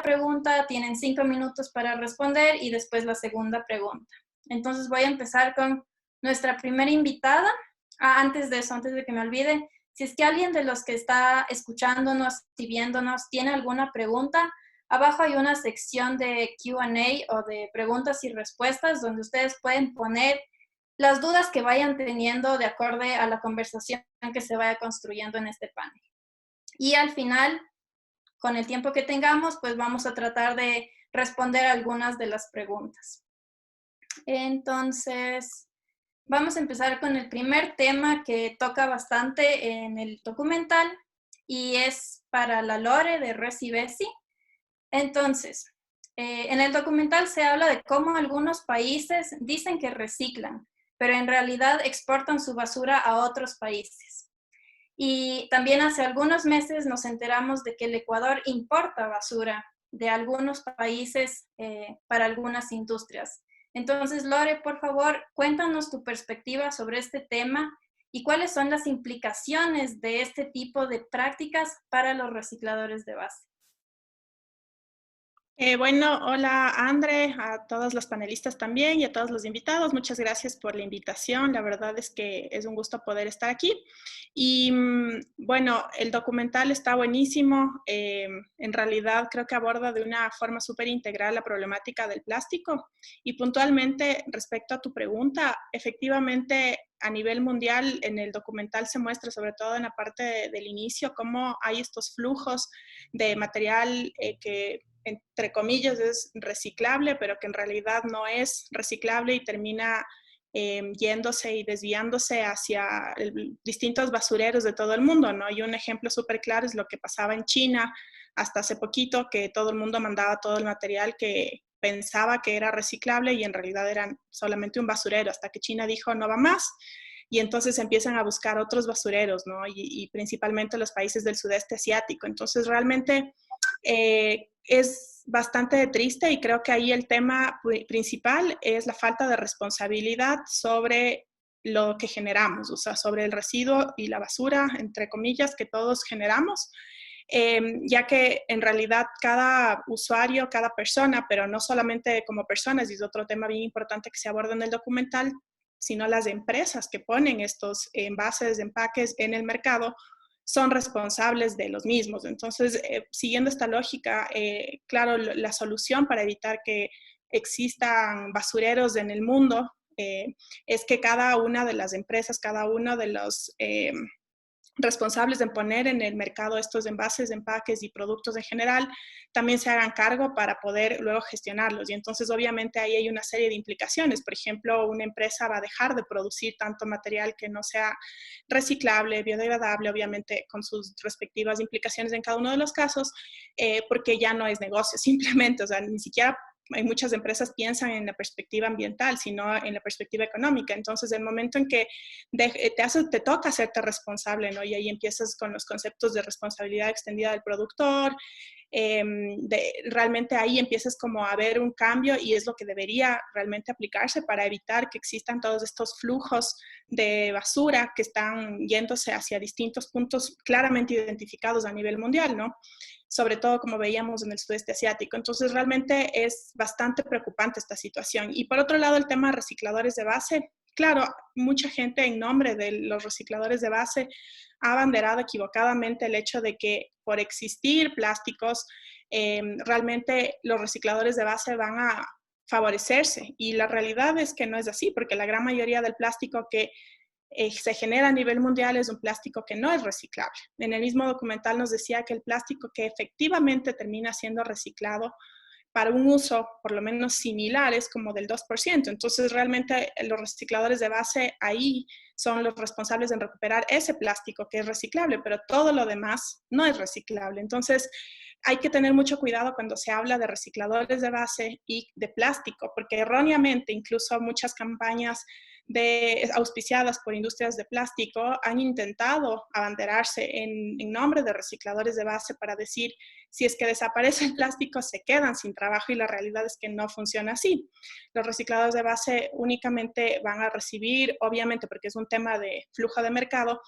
pregunta, tienen 5 minutos para responder y después la segunda pregunta. Entonces voy a empezar con nuestra primera invitada. Antes de eso, antes de que me olvide, si es que alguien de los que está escuchándonos y viéndonos tiene alguna pregunta, abajo hay una sección de Q&A o de preguntas y respuestas donde ustedes pueden poner las dudas que vayan teniendo de acuerdo a la conversación que se vaya construyendo en este panel. Y al final, con el tiempo que tengamos, pues vamos a tratar de responder algunas de las preguntas. Entonces, vamos a empezar con el primer tema que toca bastante en el documental y es para la Lore de Recibesi. Entonces, en el documental se habla de cómo algunos países dicen que reciclan, pero en realidad exportan su basura a otros países. Y también hace algunos meses nos enteramos de que el Ecuador importa basura de algunos países para algunas industrias. Entonces, Lore, por favor, cuéntanos tu perspectiva sobre este tema y cuáles son las implicaciones de este tipo de prácticas para los recicladores de base. Bueno, hola André, a todos los panelistas también y a todos los invitados. Muchas gracias por la invitación. La verdad es que es un gusto poder estar aquí. Y bueno, el documental está buenísimo. En realidad creo que aborda de una forma súper integral la problemática del plástico. Y puntualmente respecto a tu pregunta, efectivamente a nivel mundial en el documental se muestra, sobre todo en la parte del inicio, cómo hay estos flujos de material que entre comillas es reciclable, pero que en realidad no es reciclable y termina yéndose y desviándose hacia distintos basureros de todo el mundo, ¿no? Y un ejemplo súper claro es lo que pasaba en China hasta hace poquito, que todo el mundo mandaba todo el material que pensaba que era reciclable y en realidad eran solamente un basurero, hasta que China dijo no va más. Y entonces empiezan a buscar otros basureros, ¿no? Y principalmente los países del sudeste asiático. Entonces realmente es bastante triste y creo que ahí el tema principal es la falta de responsabilidad sobre lo que generamos, o sea, sobre el residuo y la basura, entre comillas, que todos generamos, ya que en realidad cada usuario, cada persona, pero no solamente como personas, y es otro tema bien importante que se aborda en el documental, sino las empresas que ponen estos envases, empaques en el mercado, son responsables de los mismos. Entonces, siguiendo esta lógica, claro, la solución para evitar que existan basureros en el mundo es que cada una de las empresas, cada uno de los responsables de poner en el mercado estos envases, empaques y productos en general, también se hagan cargo para poder luego gestionarlos. Y entonces obviamente ahí hay una serie de implicaciones. Por ejemplo, una empresa va a dejar de producir tanto material que no sea reciclable, biodegradable, obviamente con sus respectivas implicaciones en cada uno de los casos, porque ya no es negocio simplemente, o sea, ni siquiera hay muchas empresas piensan en la perspectiva ambiental, sino en la perspectiva económica. Entonces, el momento en que te toca hacerte responsable, ¿no? Y ahí empiezas con los conceptos de responsabilidad extendida del productor, realmente ahí empiezas como a ver un cambio y es lo que debería realmente aplicarse para evitar que existan todos estos flujos de basura que están yéndose hacia distintos puntos claramente identificados a nivel mundial, ¿no? Sobre todo como veíamos en el sudeste asiático. Entonces realmente es bastante preocupante esta situación. Y por otro lado, el tema de recicladores de base, claro, mucha gente en nombre de los recicladores de base ha abanderado equivocadamente el hecho de que por existir plásticos, realmente los recicladores de base van a favorecerse. Y la realidad es que no es así, porque la gran mayoría del plástico que se genera a nivel mundial es un plástico que no es reciclable. En el mismo documental nos decía que el plástico que efectivamente termina siendo reciclado para un uso por lo menos similar es como del 2%. Entonces realmente los recicladores de base ahí son los responsables en recuperar ese plástico que es reciclable, pero todo lo demás no es reciclable. Entonces hay que tener mucho cuidado cuando se habla de recicladores de base y de plástico, porque erróneamente incluso muchas campañas auspiciadas por industrias de plástico han intentado abanderarse en nombre de recicladores de base para decir, si es que desaparece el plástico, se quedan sin trabajo, y la realidad es que no funciona así. Los recicladores de base únicamente van a recibir, obviamente porque es un tema de flujo de mercado,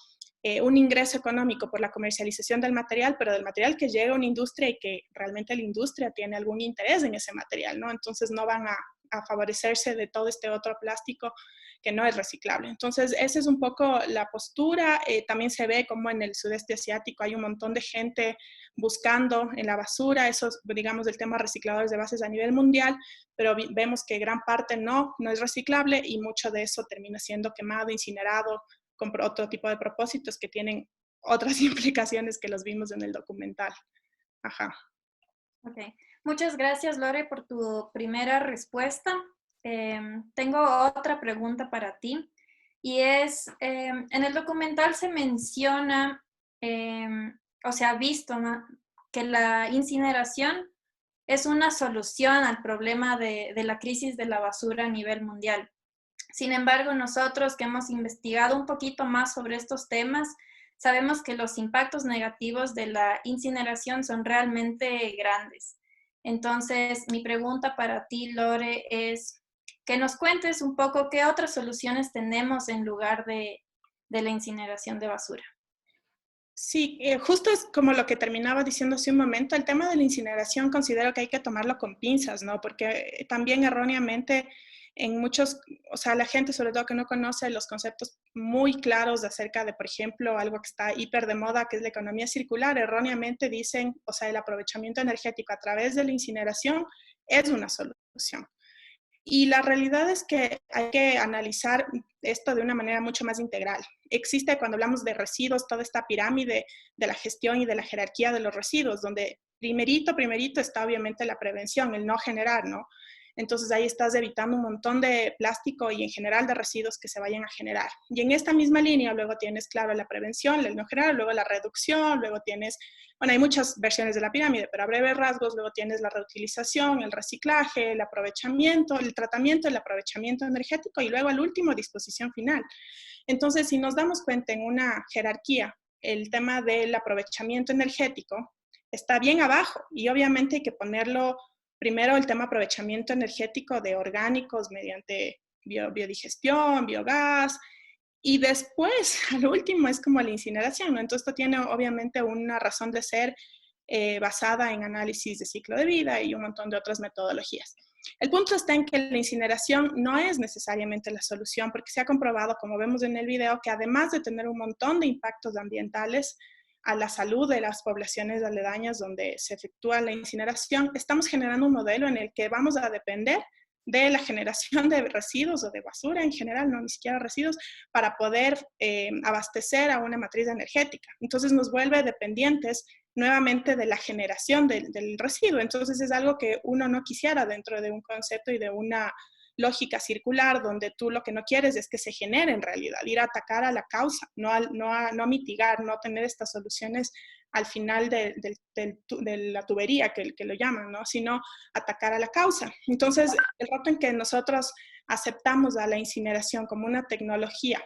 un ingreso económico por la comercialización del material, pero del material que llega a una industria y que realmente la industria tiene algún interés en ese material, ¿no? Entonces no van a favorecerse de todo este otro plástico que no es reciclable. Entonces, esa es un poco la postura. También se ve como en el sudeste asiático hay un montón de gente buscando en la basura, eso es, digamos, del tema recicladores de bases a nivel mundial, pero vemos que gran parte no es reciclable, y mucho de eso termina siendo quemado, incinerado, con otro tipo de propósitos que tienen otras implicaciones que los vimos en el documental. Ajá. Ok. Muchas gracias, Lore, por tu primera respuesta. Tengo otra pregunta para ti, y es, en el documental se menciona, o se ha visto, ¿no?, que la incineración es una solución al problema de la crisis de la basura a nivel mundial. Sin embargo, nosotros que hemos investigado un poquito más sobre estos temas, sabemos que los impactos negativos de la incineración son realmente grandes. Entonces, mi pregunta para ti, Lore, es que nos cuentes un poco qué otras soluciones tenemos en lugar de la incineración de basura. Sí, justo es como lo que terminaba diciendo hace un momento, el tema de la incineración considero que hay que tomarlo con pinzas, ¿no? Porque también erróneamente en muchos, o sea, la gente sobre todo que no conoce los conceptos muy claros acerca de, por ejemplo, algo que está hiper de moda, que es la economía circular, erróneamente dicen, o sea, el aprovechamiento energético a través de la incineración es una solución. Y la realidad es que hay que analizar esto de una manera mucho más integral. Existe, cuando hablamos de residuos, toda esta pirámide de la gestión y de la jerarquía de los residuos, donde primerito está obviamente la prevención, el no generar, ¿no? Entonces ahí estás evitando un montón de plástico y en general de residuos que se vayan a generar. Y en esta misma línea luego tienes, claro, la prevención, el no generar, luego la reducción, luego tienes, bueno, hay muchas versiones de la pirámide, pero a breves rasgos luego tienes la reutilización, el reciclaje, el aprovechamiento, el tratamiento, el aprovechamiento energético, y luego al último, disposición final. Entonces, si nos damos cuenta en una jerarquía, el tema del aprovechamiento energético está bien abajo, y obviamente hay que ponerlo primero, el tema aprovechamiento energético de orgánicos mediante biodigestión, biogás, y después, al último, es como la incineración, ¿no? Entonces, esto tiene obviamente una razón de ser basada en análisis de ciclo de vida y un montón de otras metodologías. El punto está en que la incineración no es necesariamente la solución, porque se ha comprobado, como vemos en el video, que además de tener un montón de impactos ambientales a la salud de las poblaciones aledañas donde se efectúa la incineración, estamos generando un modelo en el que vamos a depender de la generación de residuos o de basura en general, no ni siquiera residuos, para poder abastecer a una matriz energética. Entonces nos vuelve dependientes nuevamente de la generación del residuo. Entonces es algo que uno no quisiera dentro de un concepto y de una lógica circular, donde tú lo que no quieres es que se genere en realidad, ir a atacar a la causa, no a mitigar, no tener estas soluciones al final de la tubería, que lo llaman, ¿no? Sino atacar a la causa. Entonces, el rato en que nosotros aceptamos a la incineración como una tecnología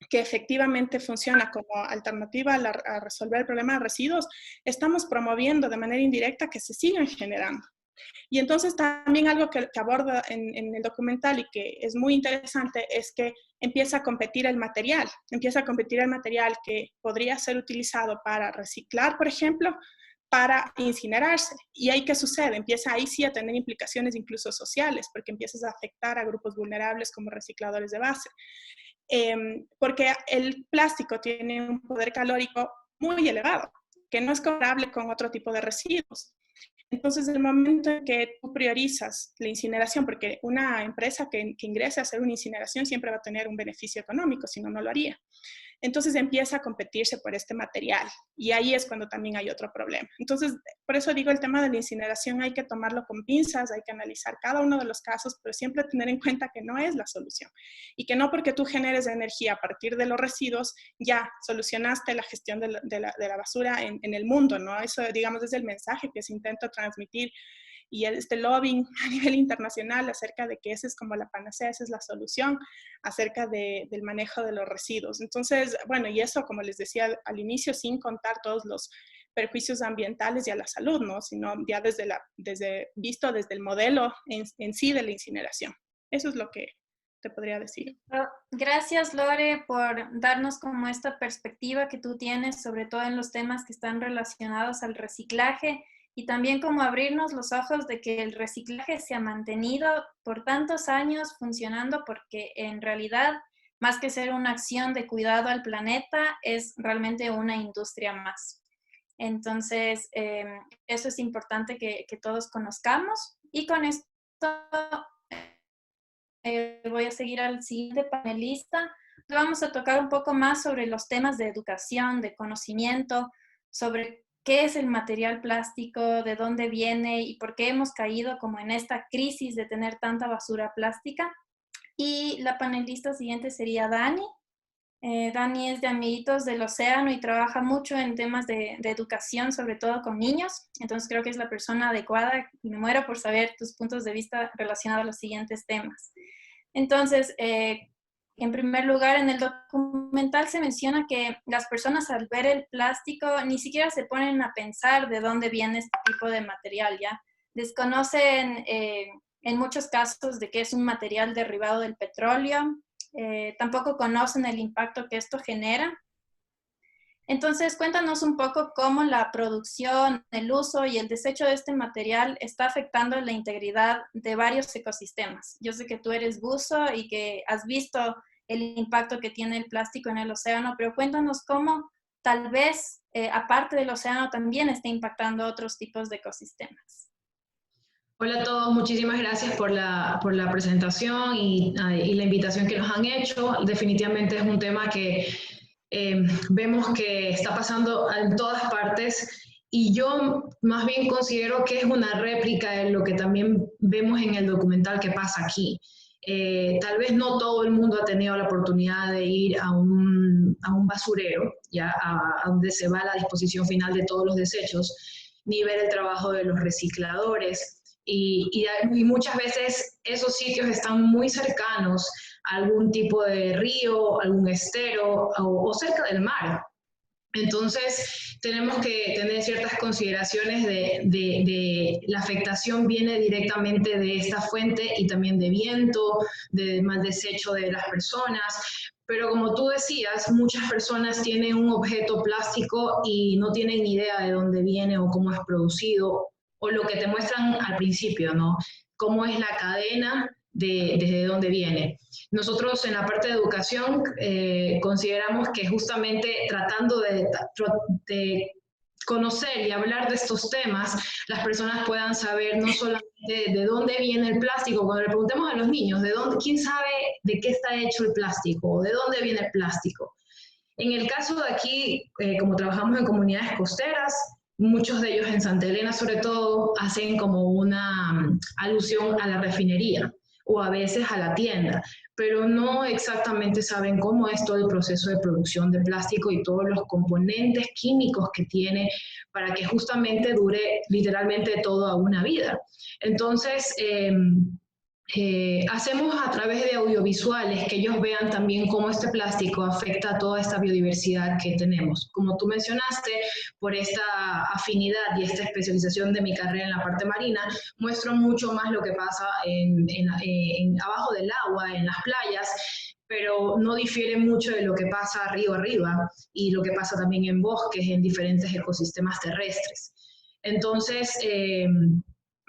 que efectivamente funciona como alternativa a resolver el problema de residuos, estamos promoviendo de manera indirecta que se sigan generando. Y entonces también algo que aborda en el documental y que es muy interesante es que empieza a competir el material que podría ser utilizado para reciclar, por ejemplo, para incinerarse. ¿Y ahí qué sucede? Empieza ahí sí a tener implicaciones incluso sociales, porque empiezas a afectar a grupos vulnerables como recicladores de base. Porque el plástico tiene un poder calórico muy elevado, que no es comparable con otro tipo de residuos. Entonces, el momento en que tú priorizas la incineración, porque una empresa que ingrese a hacer una incineración siempre va a tener un beneficio económico, si no, no lo haría. Entonces empieza a competirse por este material, y ahí es cuando también hay otro problema. Entonces, por eso digo, el tema de la incineración hay que tomarlo con pinzas, hay que analizar cada uno de los casos, pero siempre tener en cuenta que no es la solución, y que no porque tú generes energía a partir de los residuos, ya solucionaste la gestión de la basura en el mundo, ¿no? Eso, digamos, es el mensaje que se intenta transmitir y este lobbying a nivel internacional acerca de que esa es como la panacea, esa es la solución acerca del manejo de los residuos. Entonces, bueno, y eso, como les decía al inicio, sin contar todos los perjuicios ambientales y a la salud, ¿no? Sino ya visto desde el modelo en sí de la incineración. Eso es lo que te podría decir. Gracias, Lore, por darnos como esta perspectiva que tú tienes, sobre todo en los temas que están relacionados al reciclaje, y también como abrirnos los ojos de que el reciclaje se ha mantenido por tantos años funcionando, porque en realidad, más que ser una acción de cuidado al planeta, es realmente una industria más. Entonces, eso es importante que todos conozcamos. Y con esto voy a seguir al siguiente panelista. Vamos a tocar un poco más sobre los temas de educación, de conocimiento, sobre qué es el material plástico, de dónde viene y por qué hemos caído como en esta crisis de tener tanta basura plástica. Y la panelista siguiente sería Dani. Dani es de Amiguitos del Océano y trabaja mucho en temas de educación, sobre todo con niños. Entonces creo que es la persona adecuada y me muero por saber tus puntos de vista relacionados a los siguientes temas. Entonces, en primer lugar, en el documental se menciona que las personas al ver el plástico ni siquiera se ponen a pensar de dónde viene este tipo de material, ¿ya? Desconocen en muchos casos de que es un material derivado del petróleo, tampoco conocen el impacto que esto genera. Entonces, cuéntanos un poco cómo la producción, el uso y el desecho de este material está afectando la integridad de varios ecosistemas. Yo sé que tú eres buzo y que has visto el impacto que tiene el plástico en el océano, pero cuéntanos cómo tal vez, aparte del océano, también está impactando otros tipos de ecosistemas. Hola a todos, muchísimas gracias por la presentación y la invitación que nos han hecho. Definitivamente es un tema que vemos que está pasando en todas partes y yo más bien considero que es una réplica de lo que también vemos en el documental que pasa aquí. Tal vez no todo el mundo ha tenido la oportunidad de ir a un basurero, ya a donde se va la disposición final de todos los desechos, ni ver el trabajo de los recicladores. Y muchas veces esos sitios están muy cercanos a algún tipo de río, algún estero o cerca del mar. Entonces tenemos que tener ciertas consideraciones de la afectación viene directamente de esta fuente y también de viento, de más desecho de las personas. Pero como tú decías, muchas personas tienen un objeto plástico y no tienen ni idea de dónde viene o cómo es producido, o lo que te muestran al principio, ¿no? Cómo es la cadena desde dónde viene. Nosotros en la parte de educación consideramos que justamente tratando de conocer y hablar de estos temas, las personas puedan saber no solamente de dónde viene el plástico, cuando le preguntemos a los niños, ¿quién sabe de qué está hecho el plástico o de dónde viene el plástico? En el caso de aquí, como trabajamos en comunidades costeras, muchos de ellos en Santa Elena sobre todo hacen como una alusión a la refinería o a veces a la tienda, pero no exactamente saben cómo es todo el proceso de producción de plástico y todos los componentes químicos que tiene para que justamente dure literalmente toda una vida. Entonces, hacemos a través de audiovisuales que ellos vean también cómo este plástico afecta a toda esta biodiversidad que tenemos. Como tú mencionaste, por esta afinidad y esta especialización de mi carrera en la parte marina, muestro mucho más lo que pasa abajo del agua, en las playas, pero no difiere mucho de lo que pasa río arriba y lo que pasa también en bosques, en diferentes ecosistemas terrestres. Entonces,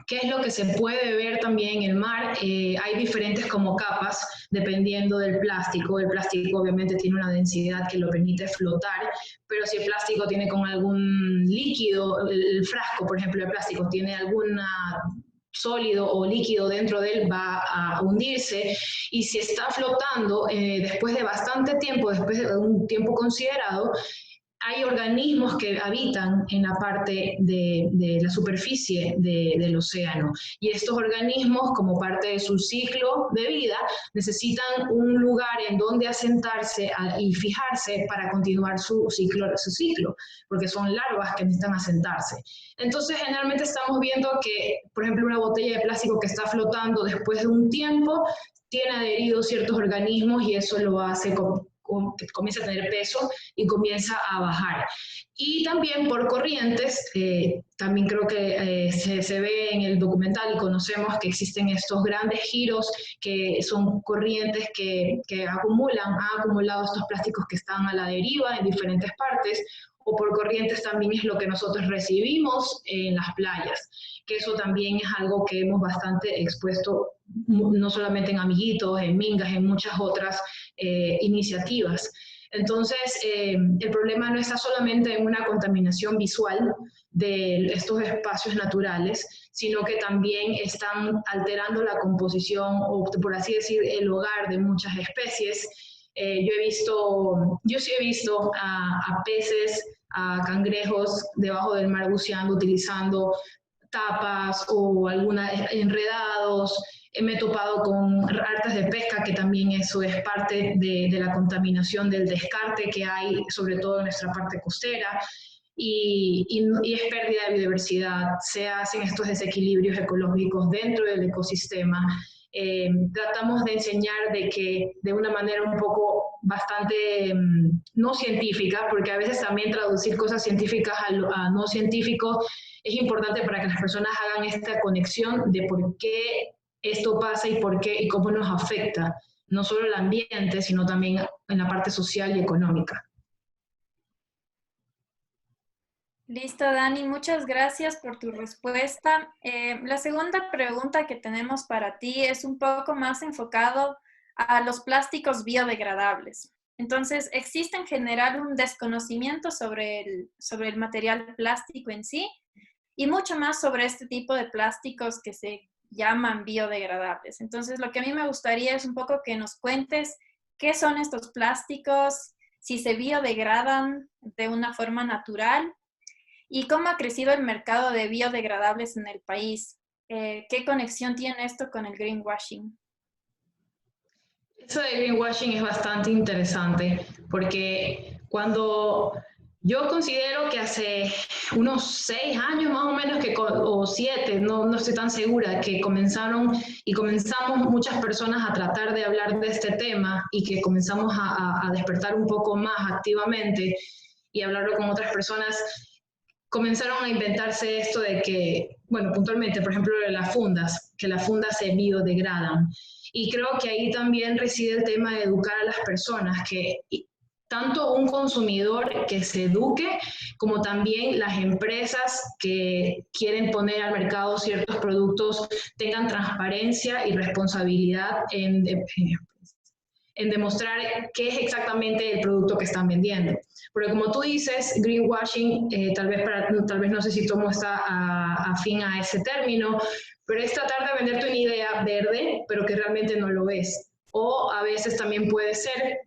¿qué es lo que se puede ver también en el mar? Hay diferentes como capas dependiendo del plástico. El plástico obviamente tiene una densidad que lo permite flotar, pero si el plástico tiene con algún líquido, el frasco, por ejemplo, de plástico, tiene algún sólido o líquido dentro de él, va a hundirse. Y si está flotando, después de bastante tiempo, después de un tiempo considerado, hay organismos que habitan en la parte de la superficie del océano, y estos organismos, como parte de su ciclo de vida, necesitan un lugar en donde asentarse y fijarse para continuar su ciclo, porque son larvas que necesitan asentarse. Entonces, generalmente estamos viendo que, por ejemplo, una botella de plástico que está flotando después de un tiempo tiene adheridos ciertos organismos, y eso lo hace que comienza a tener peso y comienza a bajar. Y también por corrientes, también creo que se ve en el documental y conocemos que existen estos grandes giros que son corrientes que han acumulado estos plásticos que están a la deriva en diferentes partes, o por corrientes también es lo que nosotros recibimos en las playas, que eso también es algo que hemos bastante expuesto, no solamente en Amiguitos, en Mingas, en muchas otras iniciativas. Entonces, el problema no está solamente en una contaminación visual de estos espacios naturales, sino que también están alterando la composición, o por así decir, el hogar de muchas especies. Yo sí he visto a peces, a cangrejos debajo del mar buceando, utilizando tapas o enredados. Me he topado con artes de pesca, que también eso es parte de la contaminación, del descarte que hay, sobre todo en nuestra parte costera, y es pérdida de biodiversidad. Se hacen estos desequilibrios ecológicos dentro del ecosistema. Tratamos de enseñar de una manera un poco bastante no científica, porque a veces también traducir cosas científicas a no científicos es importante para que las personas hagan esta conexión de por qué esto pasa y por qué y cómo nos afecta, no solo el ambiente, sino también en la parte social y económica. Listo, Dani, muchas gracias por tu respuesta. La segunda pregunta que tenemos para ti es un poco más enfocado a los plásticos biodegradables. Entonces, existe en general un desconocimiento sobre el material plástico en sí, y mucho más sobre este tipo de plásticos que se llaman biodegradables. Entonces, lo que a mí me gustaría es un poco que nos cuentes qué son estos plásticos, si se biodegradan de una forma natural, y cómo ha crecido el mercado de biodegradables en el país. ¿Qué conexión tiene esto con el greenwashing? Eso de greenwashing es bastante interesante, porque yo considero que hace unos 6 años más o menos, o 7, no estoy tan segura, que comenzamos muchas personas a tratar de hablar de este tema, y que comenzamos a despertar un poco más activamente y hablarlo con otras personas. Comenzaron a inventarse esto de que, bueno, puntualmente, por ejemplo, de las fundas, que las fundas se biodegradan. Y creo que ahí también reside el tema de educar a las personas, que tanto un consumidor que se eduque, como también las empresas que quieren poner al mercado ciertos productos tengan transparencia y responsabilidad en demostrar qué es exactamente el producto que están vendiendo. Porque como tú dices, greenwashing, tal vez no sé si Tomo está afín a ese término, pero es tratar de venderte una idea verde, pero que realmente no lo es. O a veces también puede ser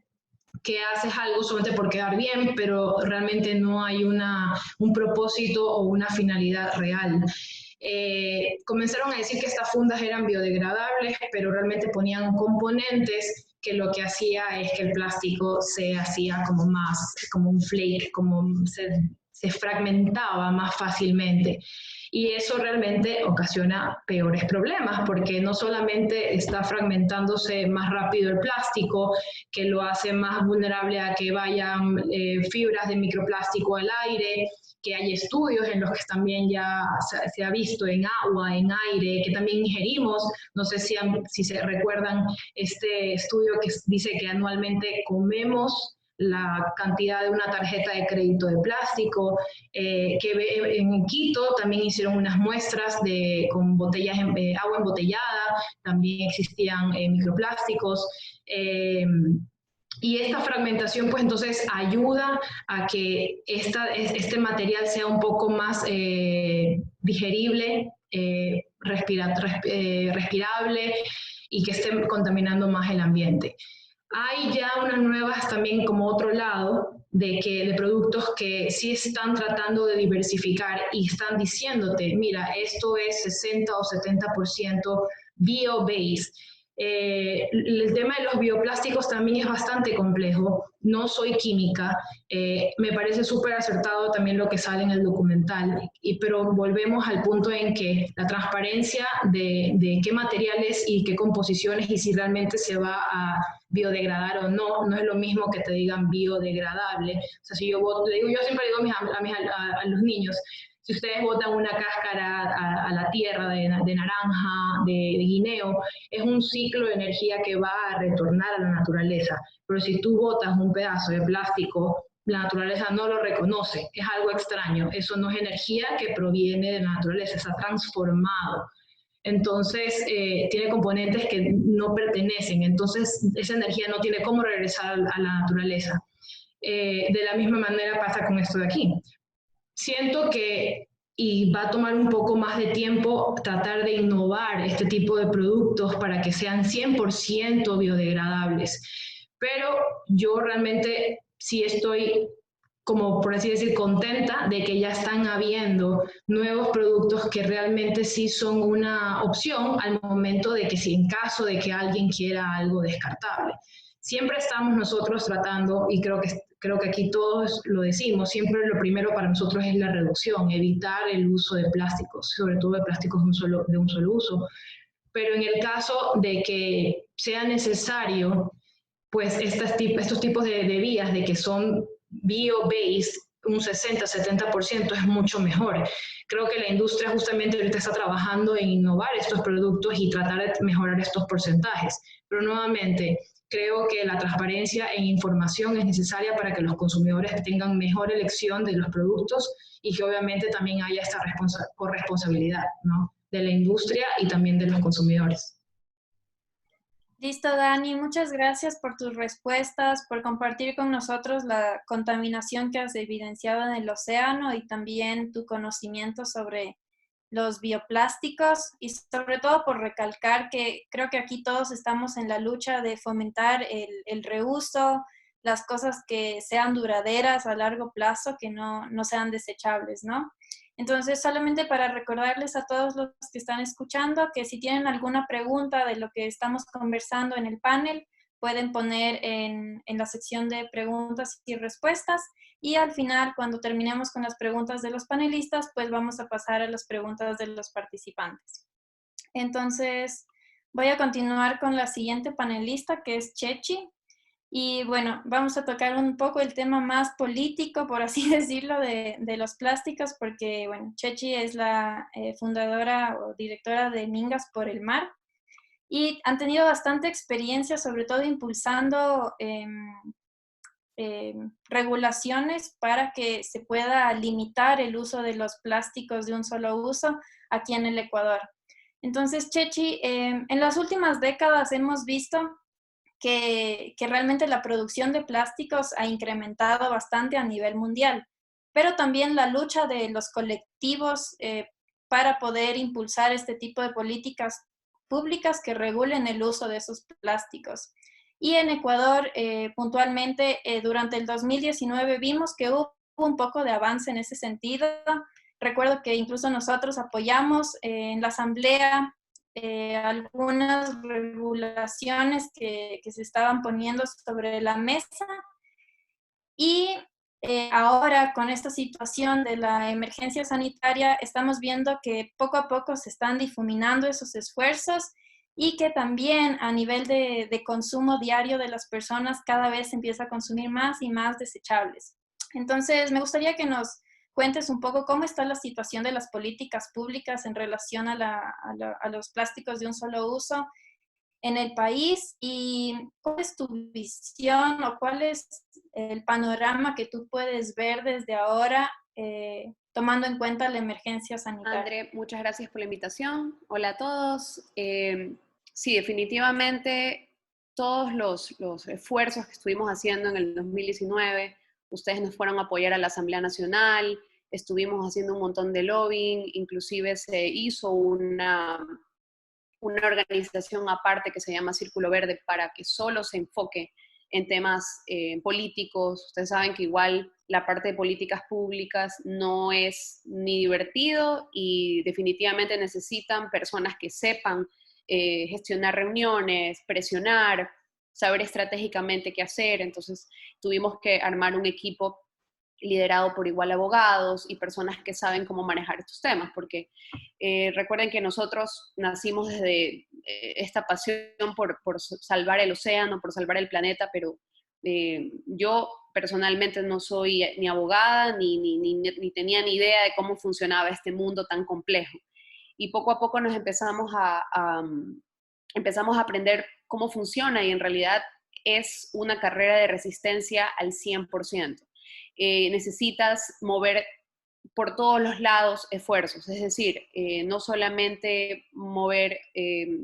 que haces algo solamente por quedar bien, pero realmente no hay un propósito o una finalidad real. Comenzaron a decir que estas fundas eran biodegradables, pero realmente ponían componentes que lo que hacía es que el plástico se hacía como un flake, se fragmentaba más fácilmente. Y eso realmente ocasiona peores problemas, porque no solamente está fragmentándose más rápido el plástico, que lo hace más vulnerable a que vayan fibras de microplástico al aire, que hay estudios en los que también ya se ha visto en agua, en aire, que también ingerimos. No sé si se recuerdan este estudio que dice que anualmente comemos la cantidad de una tarjeta de crédito de plástico, que en Quito también hicieron unas muestras con botellas agua embotellada, también existían microplásticos. Y esta fragmentación, pues entonces ayuda a que este material sea un poco más digerible, respirable, y que esté contaminando más el ambiente. Hay ya unas nuevas también como otro lado de productos que sí están tratando de diversificar y están diciéndote, mira, esto es 60 o 70% bio-based. El tema de los bioplásticos también es bastante complejo. No soy química, me parece súper acertado también lo que sale en el documental, pero volvemos al punto en que la transparencia de qué materiales y qué composiciones y si realmente se va a biodegradar o no, no es lo mismo que te digan biodegradable. O sea, si yo siempre digo a los niños, si ustedes botan una cáscara a la tierra de naranja, de guineo, es un ciclo de energía que va a retornar a la naturaleza. Pero si tú botas un pedazo de plástico, la naturaleza no lo reconoce, es algo extraño. Eso no es energía que proviene de la naturaleza, está transformado. Entonces, tiene componentes que no pertenecen, entonces esa energía no tiene cómo regresar a la naturaleza. De la misma manera pasa con esto de aquí. Siento que, y va a tomar un poco más de tiempo, tratar de innovar este tipo de productos para que sean 100% biodegradables. Pero yo realmente sí estoy, como por así decir, contenta de que ya están habiendo nuevos productos que realmente sí son una opción al momento de que si en caso de que alguien quiera algo descartable. Siempre estamos nosotros tratando, y creo que aquí todos lo decimos, siempre lo primero para nosotros es la reducción, evitar el uso de plásticos, sobre todo de plásticos de un solo uso. Pero en el caso de que sea necesario, pues estos tipos de vías de que son bio-based, un 60-70% es mucho mejor. Creo que la industria justamente ahorita está trabajando en innovar estos productos y tratar de mejorar estos porcentajes. Pero nuevamente, creo que la transparencia en información es necesaria para que los consumidores tengan mejor elección de los productos y que obviamente también haya esta corresponsabilidad, ¿no?, de la industria y también de los consumidores. Listo, Dani. Muchas gracias por tus respuestas, por compartir con nosotros la contaminación que has evidenciado en el océano y también tu conocimiento sobre los bioplásticos y sobre todo por recalcar que creo que aquí todos estamos en la lucha de fomentar el reuso, las cosas que sean duraderas a largo plazo, que no sean desechables, ¿no? Entonces, solamente para recordarles a todos los que están escuchando que si tienen alguna pregunta de lo que estamos conversando en el panel, pueden poner en la sección de preguntas y respuestas. Y al final, cuando terminemos con las preguntas de los panelistas, pues vamos a pasar a las preguntas de los participantes. Entonces, voy a continuar con la siguiente panelista, que es Chechi. Y bueno, vamos a tocar un poco el tema más político, por así decirlo, de los plásticos, porque, bueno, Chechi es la fundadora o directora de Mingas por el Mar y han tenido bastante experiencia, sobre todo impulsando regulaciones para que se pueda limitar el uso de los plásticos de un solo uso aquí en el Ecuador. Entonces, Chechi, en las últimas décadas hemos visto que realmente la producción de plásticos ha incrementado bastante a nivel mundial, pero también la lucha de los colectivos para poder impulsar este tipo de políticas públicas que regulen el uso de esos plásticos. Y en Ecuador, puntualmente, durante el 2019 vimos que hubo un poco de avance en ese sentido. Recuerdo que incluso nosotros apoyamos en la asamblea algunas regulaciones que se estaban poniendo sobre la mesa y ahora con esta situación de la emergencia sanitaria estamos viendo que poco a poco se están difuminando esos esfuerzos y que también a nivel de consumo diario de las personas cada vez se empieza a consumir más y más desechables. Entonces me gustaría que nos cuentes un poco cómo está la situación de las políticas públicas en relación a los plásticos de un solo uso en el país y cuál es tu visión o cuál es el panorama que tú puedes ver desde ahora tomando en cuenta la emergencia sanitaria. André, muchas gracias por la invitación. Hola a todos. Sí, definitivamente todos los esfuerzos que estuvimos haciendo en el 2019, ustedes nos fueron a apoyar a la Asamblea Nacional, estuvimos haciendo un montón de lobbying, inclusive se hizo una organización aparte que se llama Círculo Verde para que solo se enfoque en temas políticos. Ustedes saben que igual la parte de políticas públicas no es ni divertido y definitivamente necesitan personas que sepan gestionar reuniones, presionar, saber estratégicamente qué hacer. Entonces tuvimos que armar un equipo liderado por igual abogados y personas que saben cómo manejar estos temas, porque recuerden que nosotros nacimos desde esta pasión por salvar el océano, por salvar el planeta, pero yo personalmente no soy ni abogada ni tenía ni idea de cómo funcionaba este mundo tan complejo. Y poco a poco nos empezamos a aprender cómo funciona y en realidad es una carrera de resistencia al 100%. Necesitas mover por todos los lados esfuerzos, es decir, no solamente mover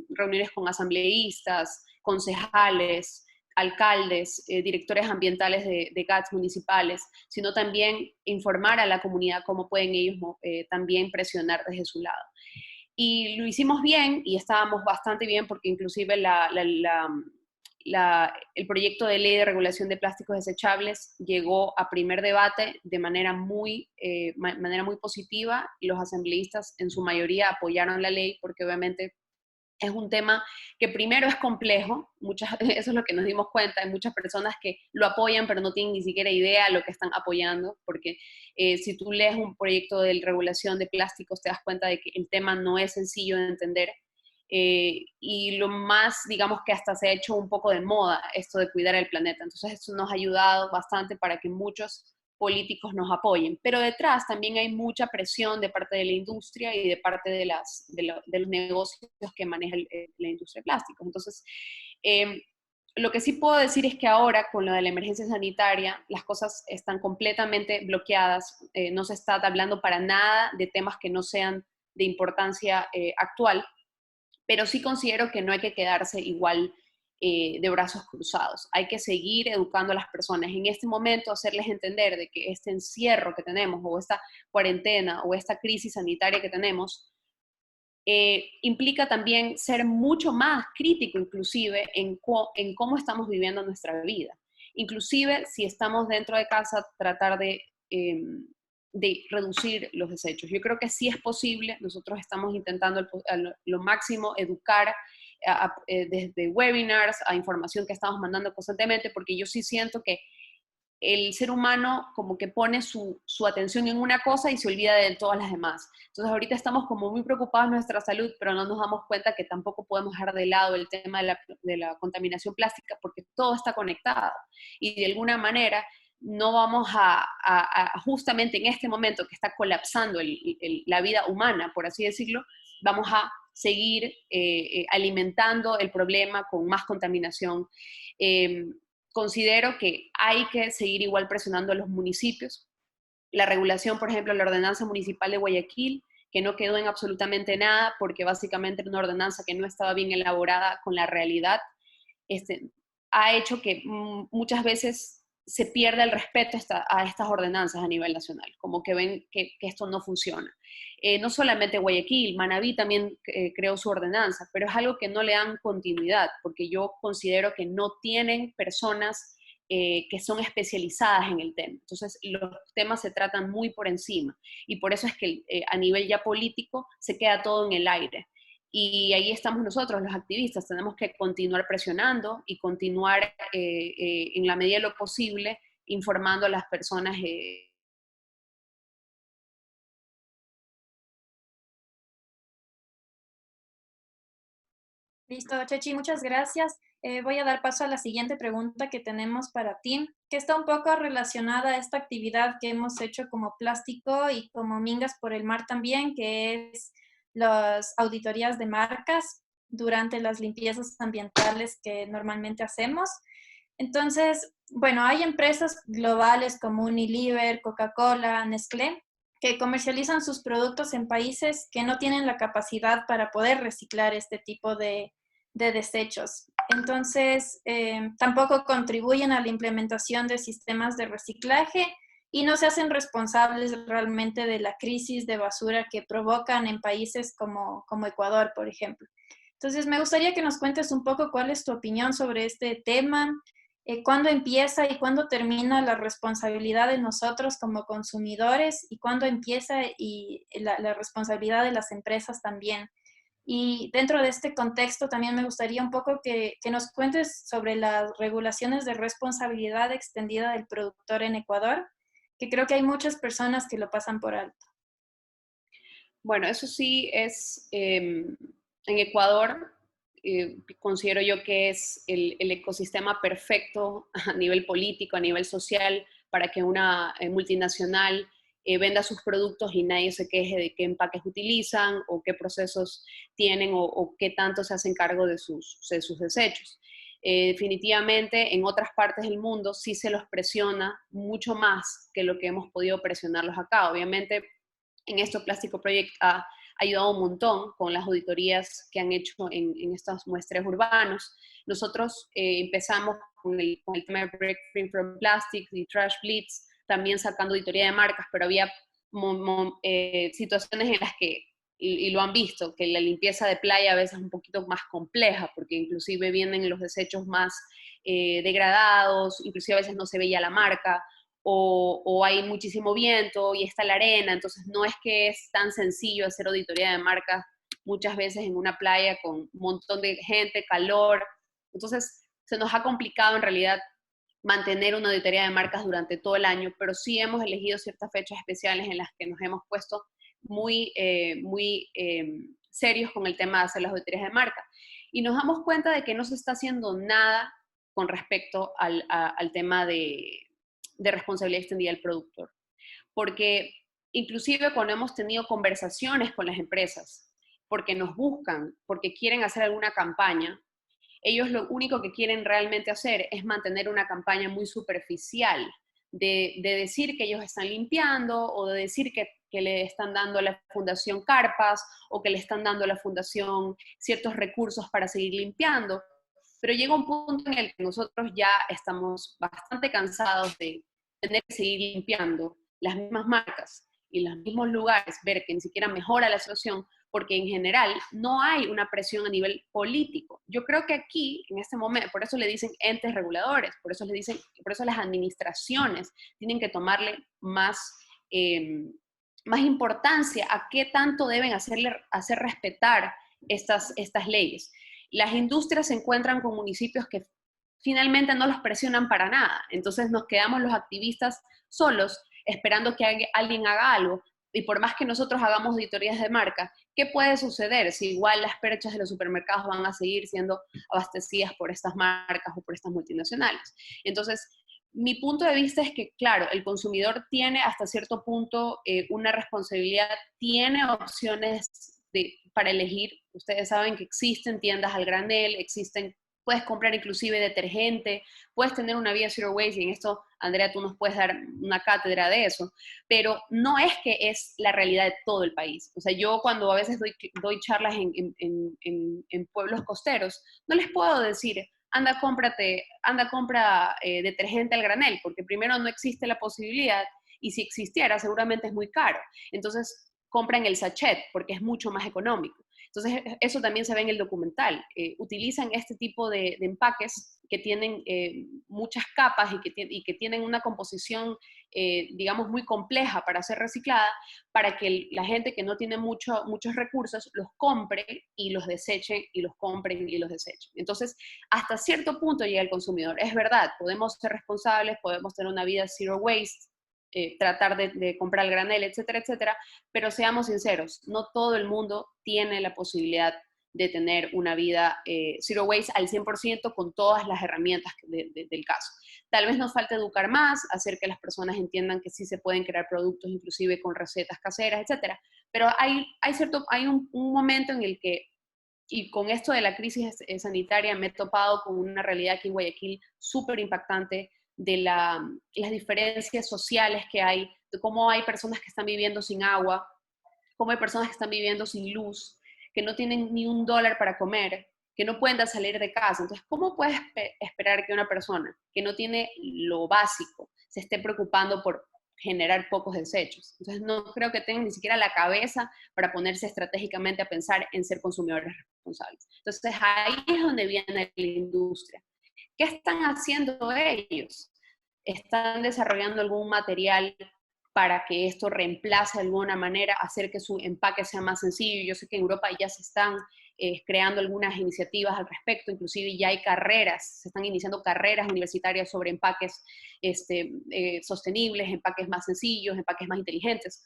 reuniones con asambleístas, concejales, alcaldes, directores ambientales de GATS municipales, sino también informar a la comunidad cómo pueden ellos también presionar desde su lado. Y lo hicimos bien y estábamos bastante bien porque inclusive el proyecto de ley de regulación de plásticos desechables llegó a primer debate de manera muy positiva y los asambleístas en su mayoría apoyaron la ley porque obviamente es un tema que primero es complejo, eso es lo que nos dimos cuenta, hay muchas personas que lo apoyan pero no tienen ni siquiera idea de lo que están apoyando, porque si tú lees un proyecto de regulación de plásticos te das cuenta de que el tema no es sencillo de entender. Y lo más, digamos que hasta se ha hecho un poco de moda esto de cuidar el planeta. Entonces eso nos ha ayudado bastante para que muchos políticos nos apoyen. Pero detrás también hay mucha presión de parte de la industria y de parte de los negocios que maneja la industria de plásticos. Entonces, lo que sí puedo decir es que ahora, con lo de la emergencia sanitaria, las cosas están completamente bloqueadas. No se está hablando para nada de temas que no sean de importancia actual. Pero sí considero que no hay que quedarse igual de brazos cruzados. Hay que seguir educando a las personas. En este momento, hacerles entender de que este encierro que tenemos, o esta cuarentena, o esta crisis sanitaria que tenemos, implica también ser mucho más crítico, inclusive, en cómo estamos viviendo nuestra vida. Inclusive, si estamos dentro de casa, tratar de reducir los desechos. Yo creo que sí es posible. Nosotros estamos intentando lo máximo educar desde webinars a información que estamos mandando constantemente, porque yo sí siento que el ser humano como que pone su atención en una cosa y se olvida de todas las demás. Entonces ahorita estamos como muy preocupados de nuestra salud, pero no nos damos cuenta que tampoco podemos dejar de lado el tema de la contaminación plástica, porque todo está conectado. Y de alguna manera no vamos justamente en este momento que está colapsando la vida humana, por así decirlo, vamos a seguir alimentando el problema con más contaminación. Considero que hay que seguir igual presionando a los municipios. La regulación, por ejemplo, la ordenanza municipal de Guayaquil, que no quedó en absolutamente nada, porque básicamente era una ordenanza que no estaba bien elaborada con la realidad, ha hecho que muchas veces se pierde el respeto a estas ordenanzas a nivel nacional, como que ven que esto no funciona. No solamente Guayaquil, Manabí también creó su ordenanza, pero es algo que no le dan continuidad, porque yo considero que no tienen personas que son especializadas en el tema. Entonces, los temas se tratan muy por encima, y por eso es que a nivel ya político se queda todo en el aire. Y ahí estamos nosotros, los activistas, tenemos que continuar presionando y continuar en la medida de lo posible informando a las personas. Listo, Chechi, muchas gracias. Voy a dar paso a la siguiente pregunta que tenemos para ti, que está un poco relacionada a esta actividad que hemos hecho como Plástico y como Mingas por el Mar también, que es las auditorías de marcas durante las limpiezas ambientales que normalmente hacemos. Entonces, bueno, hay empresas globales como Unilever, Coca-Cola, Nestlé, que comercializan sus productos en países que no tienen la capacidad para poder reciclar este tipo de desechos. Entonces, tampoco contribuyen a la implementación de sistemas de reciclaje y no se hacen responsables realmente de la crisis de basura que provocan en países como Ecuador, por ejemplo. Entonces, me gustaría que nos cuentes un poco cuál es tu opinión sobre este tema ¿Cuándo empieza y cuándo termina la responsabilidad de nosotros como consumidores y cuándo empieza y la responsabilidad de las empresas también? Y dentro de este contexto también me gustaría un poco que nos cuentes sobre las regulaciones de responsabilidad extendida del productor en Ecuador, que creo que hay muchas personas que lo pasan por alto. Bueno, eso sí es, en Ecuador, considero yo que es el ecosistema perfecto a nivel político, a nivel social, para que una multinacional venda sus productos y nadie se queje de qué empaques utilizan o qué procesos tienen o qué tanto se hacen cargo de sus desechos. Definitivamente en otras partes del mundo sí se los presiona mucho más que lo que hemos podido presionarlos acá. Obviamente en esto Plástico Project ha ayudado un montón con las auditorías que han hecho en estos muestreos urbanos. Nosotros empezamos con el tema de Break Free from Plastics y Trash Blitz, también sacando auditoría de marcas, pero había situaciones en las que, y lo han visto, que la limpieza de playa a veces es un poquito más compleja, porque inclusive vienen los desechos más degradados, inclusive a veces no se veía la marca, o hay muchísimo viento y está la arena, entonces no es que es tan sencillo hacer auditoría de marcas muchas veces en una playa con un montón de gente, calor, entonces se nos ha complicado en realidad mantener una auditoría de marcas durante todo el año, pero sí hemos elegido ciertas fechas especiales en las que nos hemos puesto muy serios con el tema de hacer las auditorías de marca. Y nos damos cuenta de que no se está haciendo nada con respecto al tema de responsabilidad extendida del productor. Porque inclusive cuando hemos tenido conversaciones con las empresas, porque nos buscan, porque quieren hacer alguna campaña, ellos lo único que quieren realmente hacer es mantener una campaña muy superficial, de decir que ellos están limpiando o de decir que le están dando a la Fundación Carpas o que le están dando a la Fundación ciertos recursos para seguir limpiando. Pero llega un punto en el que nosotros ya estamos bastante cansados de tener que seguir limpiando las mismas marcas y los mismos lugares, ver que ni siquiera mejora la situación, porque en general no hay una presión a nivel político. Yo creo que aquí, en este momento, por eso le dicen entes reguladores, por eso las administraciones tienen que tomarle más, más importancia a qué tanto deben hacer respetar estas leyes. Las industrias se encuentran con municipios que finalmente no los presionan para nada. Entonces nos quedamos los activistas solos esperando que alguien haga algo. Y por más que nosotros hagamos auditorías de marca, ¿qué puede suceder si igual las perchas de los supermercados van a seguir siendo abastecidas por estas marcas o por estas multinacionales? Entonces, mi punto de vista es que, claro, el consumidor tiene hasta cierto punto una responsabilidad, tiene opciones para elegir. Ustedes saben que existen tiendas al granel, puedes comprar inclusive detergente, puedes tener una vida zero waste, y en esto, Andrea, tú nos puedes dar una cátedra de eso, pero no es que es la realidad de todo el país. O sea, yo cuando a veces doy charlas en pueblos costeros, no les puedo decir, anda, compra detergente al granel, porque primero no existe la posibilidad, y si existiera, seguramente es muy caro. Entonces, compran el sachet, porque es mucho más económico. Entonces, eso también se ve en el documental. Utilizan este tipo de empaques que tienen muchas capas y que tienen una composición, digamos, muy compleja para ser reciclada, para que la gente que no tiene muchos recursos los compre y los deseche, y los compren y los desechen. Entonces, hasta cierto punto llega el consumidor. Es verdad, podemos ser responsables, podemos tener una vida zero waste, tratar de comprar el granel, etcétera, etcétera, pero seamos sinceros, no todo el mundo tiene la posibilidad de tener una vida zero waste al 100% con todas las herramientas del caso. Tal vez nos falta educar más, hacer que las personas entiendan que sí se pueden crear productos inclusive con recetas caseras, etcétera, pero hay un momento en el que, y con esto de la crisis sanitaria, me he topado con una realidad aquí en Guayaquil súper impactante, de las diferencias sociales que hay, de cómo hay personas que están viviendo sin agua, cómo hay personas que están viviendo sin luz, que no tienen ni $1 para comer, que no pueden salir de casa. Entonces, ¿cómo puedes esperar que una persona que no tiene lo básico se esté preocupando por generar pocos desechos? Entonces, no creo que tengan ni siquiera la cabeza para ponerse estratégicamente a pensar en ser consumidores responsables. Entonces, ahí es donde viene la industria. ¿Qué están haciendo ellos? ¿Están desarrollando algún material para que esto reemplace de alguna manera, hacer que su empaque sea más sencillo? Yo sé que en Europa ya se están creando algunas iniciativas al respecto, inclusive ya hay carreras, se están iniciando carreras universitarias sobre empaques sostenibles, empaques más sencillos, empaques más inteligentes.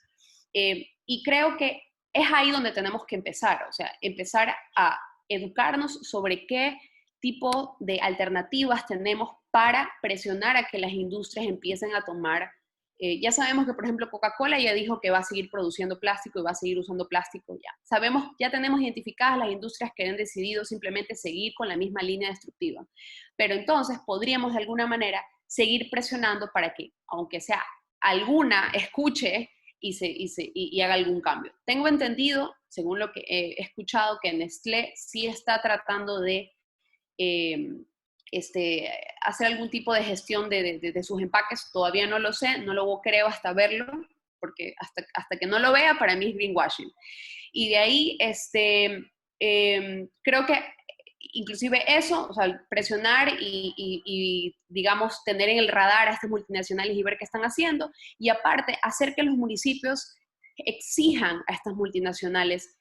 Y creo que es ahí donde tenemos que empezar, o sea, empezar a educarnos sobre qué tipo de alternativas tenemos para presionar a que las industrias empiecen a tomar. Ya sabemos que, por ejemplo, Coca-Cola ya dijo que va a seguir produciendo plástico y va a seguir usando plástico ya. Sabemos, ya tenemos identificadas las industrias que han decidido simplemente seguir con la misma línea destructiva. Pero entonces podríamos de alguna manera seguir presionando para que, aunque sea alguna, escuche y haga algún cambio. Tengo entendido, según lo que he escuchado, que Nestlé sí está tratando de hacer algún tipo de gestión de sus empaques. Todavía no lo sé, no lo creo hasta verlo, porque hasta que no lo vea, para mí es greenwashing. Y de ahí, creo que inclusive eso, o sea, presionar y, digamos, tener en el radar a estas multinacionales y ver qué están haciendo, y aparte, hacer que los municipios exijan a estas multinacionales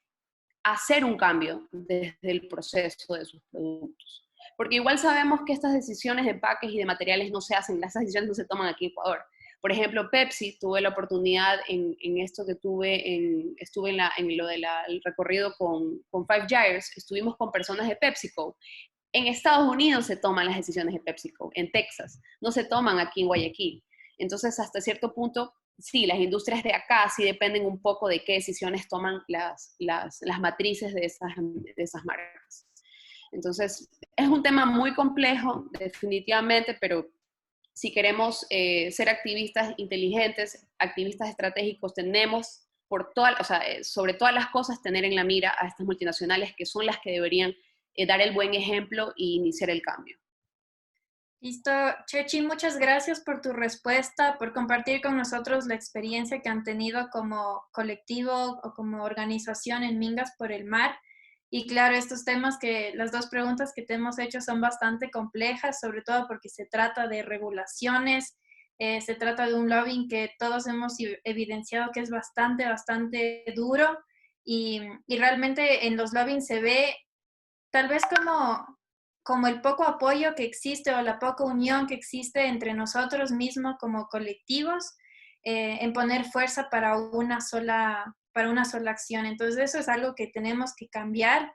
hacer un cambio desde el proceso de sus productos. Porque igual sabemos que estas decisiones de empaques y de materiales no se hacen, esas decisiones no se toman aquí en Ecuador. Por ejemplo, Pepsi, tuve la oportunidad en esto que estuve en lo del recorrido con Five Gyres, estuvimos con personas de PepsiCo. En Estados Unidos se toman las decisiones de PepsiCo, en Texas, no se toman aquí en Guayaquil. Entonces, hasta cierto punto, sí, las industrias de acá sí dependen un poco de qué decisiones toman las matrices de esas marcas. Entonces, es un tema muy complejo, definitivamente, pero si queremos ser activistas inteligentes, activistas estratégicos, tenemos sobre todas las cosas tener en la mira a estas multinacionales que son las que deberían dar el buen ejemplo y iniciar el cambio. Listo. Chechi, muchas gracias por tu respuesta, por compartir con nosotros la experiencia que han tenido como colectivo o como organización en Mingas por el Mar. Y claro, estos temas las dos preguntas que te hemos hecho son bastante complejas, sobre todo porque se trata de regulaciones, se trata de un lobbying que todos hemos evidenciado que es bastante, bastante duro y realmente en los lobbying se ve tal vez como el poco apoyo que existe o la poca unión que existe entre nosotros mismos como colectivos en poner fuerza para una sola acción. Entonces eso es algo que tenemos que cambiar.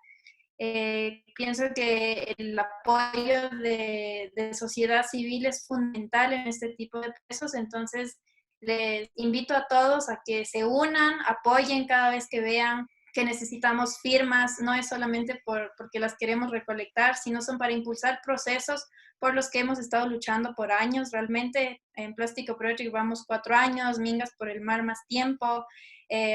Pienso que el apoyo de sociedad civil es fundamental en este tipo de procesos, entonces les invito a todos a que se unan, apoyen cada vez que vean que necesitamos firmas, no es solamente porque las queremos recolectar, sino son para impulsar procesos por los que hemos estado luchando por años. Realmente en Plástico Project vamos 4 años, Mingas por el Mar más tiempo,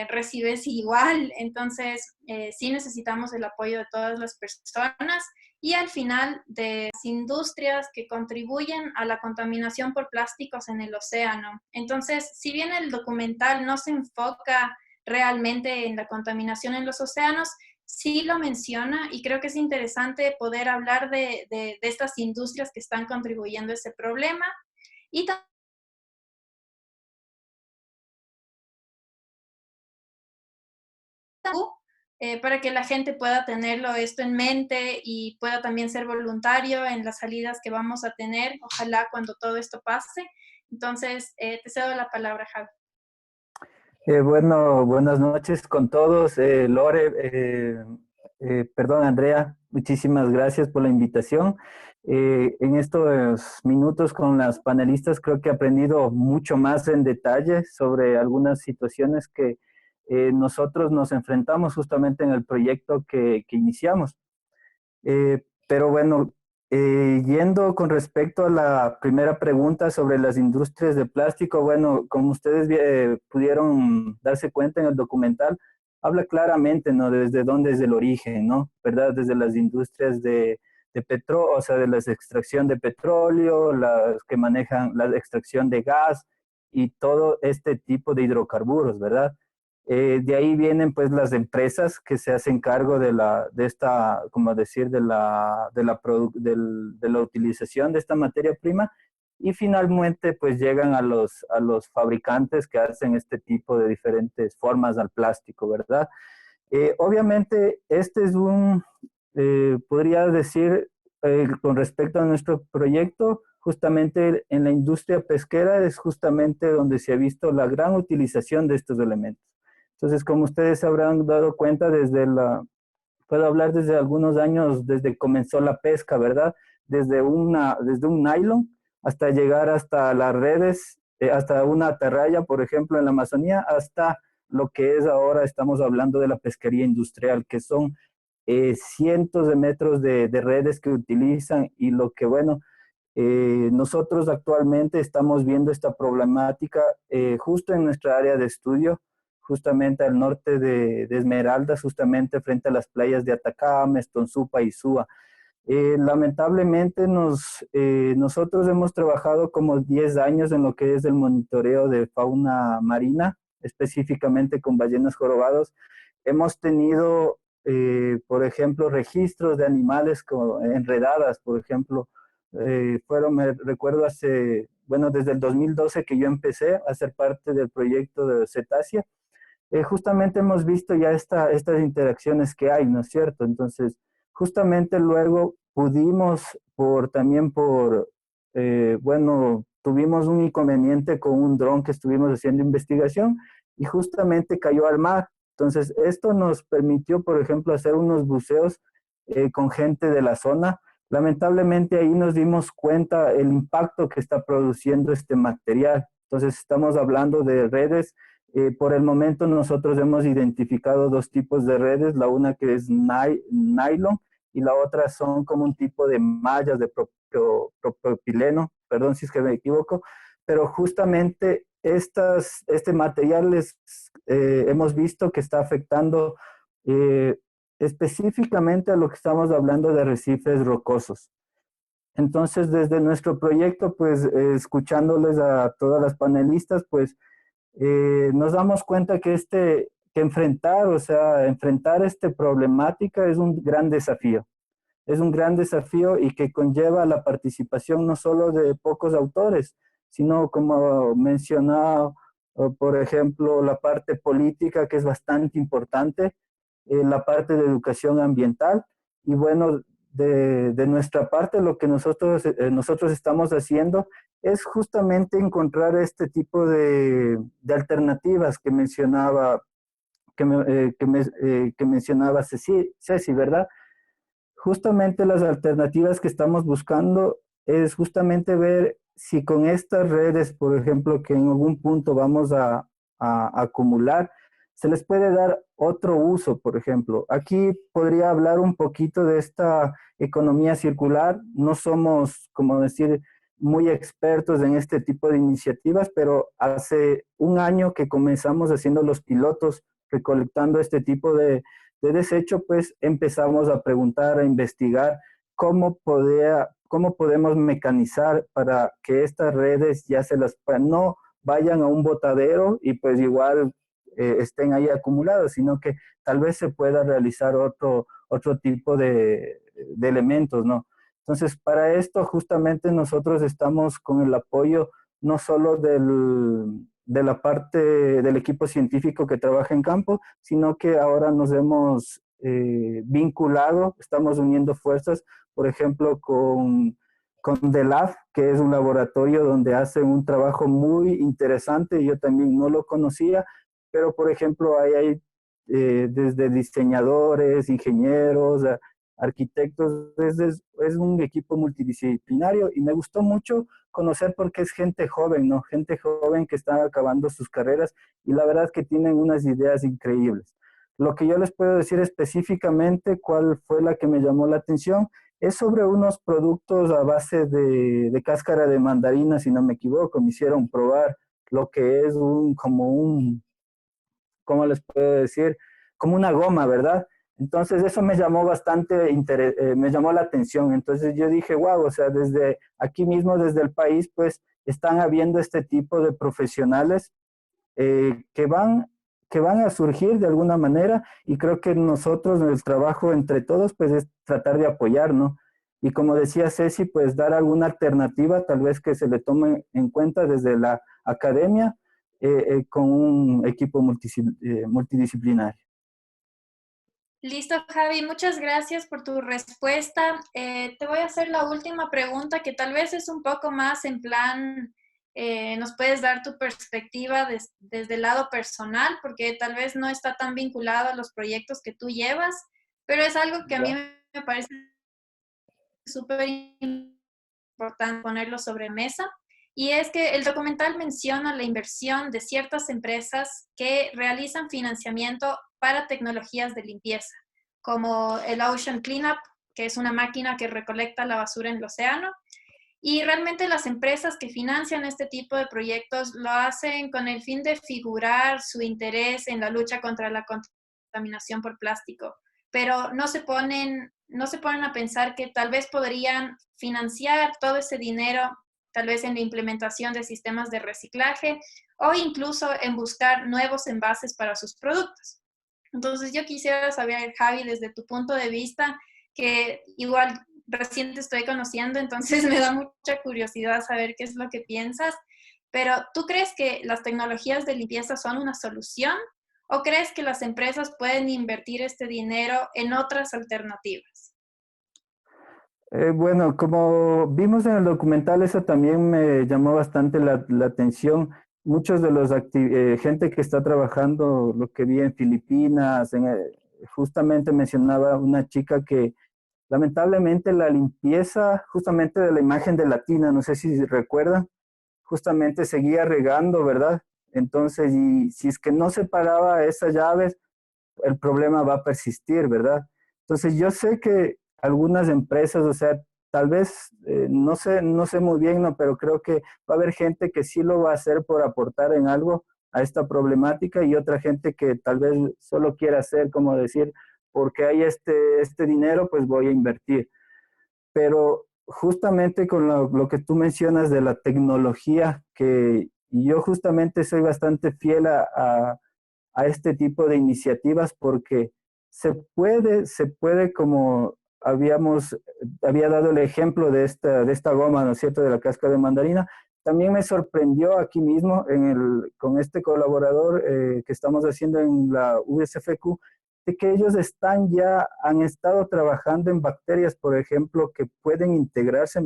Recibes igual, entonces sí necesitamos el apoyo de todas las personas y al final de las industrias que contribuyen a la contaminación por plásticos en el océano. Entonces, si bien el documental no se enfoca realmente en la contaminación en los océanos, sí lo menciona y creo que es interesante poder hablar de estas industrias que están contribuyendo a ese problema y para que la gente pueda tenerlo esto en mente y pueda también ser voluntario en las salidas que vamos a tener, ojalá cuando todo esto pase. Entonces, te cedo la palabra, Javi. Bueno, buenas noches con todos. Lore, perdón, Andrea, muchísimas gracias por la invitación. En estos minutos con las panelistas creo que he aprendido mucho más en detalle sobre algunas situaciones que nosotros nos enfrentamos justamente en el proyecto que iniciamos. Pero bueno, yendo con respecto a la primera pregunta sobre las industrias de plástico, bueno, como ustedes pudieron darse cuenta en el documental, habla claramente, ¿no? Desde dónde es el origen, ¿no? ¿Verdad? Desde las industrias de petróleo, o sea, de la extracción de petróleo, las que manejan la extracción de gas y todo este tipo de hidrocarburos, ¿verdad? De ahí vienen pues las empresas que se hacen cargo de esta, como decir, de la utilización de esta materia prima, y finalmente pues llegan a los fabricantes que hacen este tipo de diferentes formas al plástico, ¿verdad? Obviamente este es podría decir, con respecto a nuestro proyecto, justamente en la industria pesquera es justamente donde se ha visto la gran utilización de estos elementos. Entonces, como ustedes se habrán dado cuenta, puedo hablar desde algunos años, desde que comenzó la pesca, ¿verdad? Desde un nylon hasta llegar hasta las redes, hasta una atarraya, por ejemplo, en la Amazonía, hasta lo que es ahora, estamos hablando de la pesquería industrial, que son cientos de metros de redes que utilizan, y lo que, bueno, nosotros actualmente estamos viendo esta problemática justo en nuestra área de estudio, justamente al norte de Esmeraldas, justamente frente a las playas de Atacama, Estonzupa y Súa. Lamentablemente nosotros hemos trabajado como 10 años en lo que es el monitoreo de fauna marina, específicamente con ballenas jorobados. Hemos tenido, por ejemplo, registros de animales como enredadas, por ejemplo. Me recuerdo desde el 2012 que yo empecé a ser parte del proyecto de cetácea. Justamente hemos visto ya estas interacciones que hay, ¿no es cierto? Entonces, justamente luego pudimos, tuvimos un inconveniente con un dron que estuvimos haciendo investigación y justamente cayó al mar. Entonces, esto nos permitió, por ejemplo, hacer unos buceos con gente de la zona. Lamentablemente ahí nos dimos cuenta el impacto que está produciendo este material. Entonces, estamos hablando de redes. Por el momento nosotros hemos identificado dos tipos de redes, la una que es nylon y la otra son como un tipo de mallas de propileno, perdón si es que me equivoco, pero justamente este material hemos visto que está afectando específicamente a lo que estamos hablando de arrecifes rocosos. Entonces, desde nuestro proyecto, pues escuchándoles a todas las panelistas, pues nos damos cuenta que enfrentar esta problemática es un gran desafío. Es un gran desafío y que conlleva la participación no solo de pocos autores, sino como mencionado, por ejemplo, la parte política, que es bastante importante, la parte de educación ambiental, y bueno, de nuestra parte lo que nosotros estamos haciendo es justamente encontrar este tipo de alternativas que mencionaba, que mencionaba Ceci, ¿verdad? Justamente las alternativas que estamos buscando es justamente ver si con estas redes, por ejemplo, que en algún punto vamos a acumular, se les puede dar otro uso, por ejemplo. Aquí podría hablar un poquito de esta economía circular. No somos, como decir, muy expertos en este tipo de iniciativas, pero hace un año que comenzamos haciendo los pilotos, recolectando este tipo de desecho, pues empezamos a preguntar, a investigar cómo podemos mecanizar para que estas redes no vayan a un botadero y pues igual estén ahí acumulados, sino que tal vez se pueda realizar otro tipo de elementos, ¿no? Entonces, para esto justamente nosotros estamos con el apoyo no solo de la parte del equipo científico que trabaja en campo, sino que ahora nos hemos vinculado, estamos uniendo fuerzas, por ejemplo, con DELAF, que es un laboratorio donde hacen un trabajo muy interesante. Yo también no lo conocía, pero por ejemplo, hay desde diseñadores, ingenieros, arquitectos, es un equipo multidisciplinario y me gustó mucho conocer porque es gente joven, ¿no? Gente joven que está acabando sus carreras y la verdad es que tienen unas ideas increíbles. Lo que yo les puedo decir específicamente, cuál fue la que me llamó la atención, es sobre unos productos a base de cáscara de mandarina, si no me equivoco. Me hicieron probar lo que es ¿cómo les puedo decir? Como una goma, ¿verdad? Entonces eso me llamó me llamó la atención. Entonces yo dije, wow, o sea, desde aquí mismo, desde el país, pues están habiendo este tipo de profesionales que que van a surgir de alguna manera, y creo que nosotros, el trabajo entre todos, pues es tratar de apoyar, ¿no? Y como decía Ceci, pues dar alguna alternativa, tal vez que se le tome en cuenta desde la academia, con un equipo multidisciplinario. Listo, Javi, muchas gracias por tu respuesta. Te voy a hacer la última pregunta que tal vez es un poco más en plan, nos puedes dar tu perspectiva desde el lado personal, porque tal vez no está tan vinculado a los proyectos que tú llevas, pero es algo que a mí me parece súper importante ponerlo sobre mesa. Y es que el documental menciona la inversión de ciertas empresas que realizan financiamiento para tecnologías de limpieza, como el Ocean Cleanup, que es una máquina que recolecta la basura en el océano. Y realmente las empresas que financian este tipo de proyectos lo hacen con el fin de figurar su interés en la lucha contra la contaminación por plástico, pero no se ponen a pensar que tal vez podrían financiar todo ese dinero, tal vez en la implementación de sistemas de reciclaje o incluso en buscar nuevos envases para sus productos. Entonces yo quisiera saber, Javi, desde tu punto de vista, que igual recién te estoy conociendo, entonces me da mucha curiosidad saber qué es lo que piensas, pero ¿tú crees que las tecnologías de limpieza son una solución o crees que las empresas pueden invertir este dinero en otras alternativas? Bueno, como vimos en el documental, eso también me llamó bastante la atención. Muchos de los gente que está trabajando, lo que vi en Filipinas, justamente mencionaba una chica que lamentablemente la limpieza justamente de la imagen de Latina, no sé si recuerdan, justamente seguía regando, ¿verdad? Entonces, y si es que no se paraba esas llaves, el problema va a persistir, ¿verdad? Entonces, yo sé que algunas empresas, o sea, tal vez, no sé muy bien, ¿no? Pero creo que va a haber gente que sí lo va a hacer por aportar en algo a esta problemática y otra gente que tal vez solo quiera hacer, como decir, porque hay este dinero, pues voy a invertir. Pero justamente con lo que tú mencionas de la tecnología, que yo justamente soy bastante fiel a este tipo de iniciativas porque se puede como había dado el ejemplo de esta goma, ¿no es cierto?, de la cáscara de mandarina. También me sorprendió aquí mismo con este colaborador que estamos haciendo en la USFQ, de que ellos han estado trabajando en bacterias, por ejemplo, que pueden integrarse,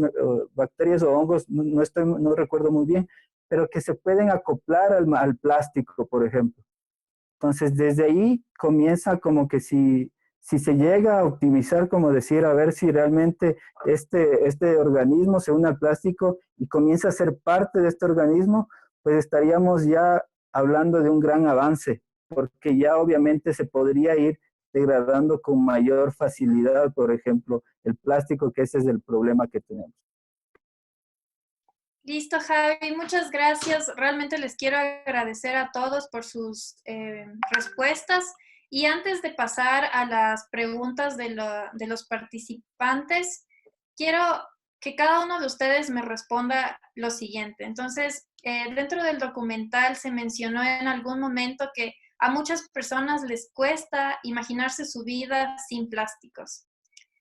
bacterias o hongos, no recuerdo muy bien, pero que se pueden acoplar al plástico, por ejemplo. Entonces, desde ahí comienza como que si se llega a optimizar, como decir, a ver si realmente este organismo se une al plástico y comienza a ser parte de este organismo, pues estaríamos ya hablando de un gran avance, porque ya obviamente se podría ir degradando con mayor facilidad, por ejemplo, el plástico, que ese es el problema que tenemos. Listo, Javi, muchas gracias. Realmente les quiero agradecer a todos por sus respuestas. Y antes de pasar a las preguntas de los participantes, quiero que cada uno de ustedes me responda lo siguiente. Entonces, dentro del documental se mencionó en algún momento que a muchas personas les cuesta imaginarse su vida sin plásticos.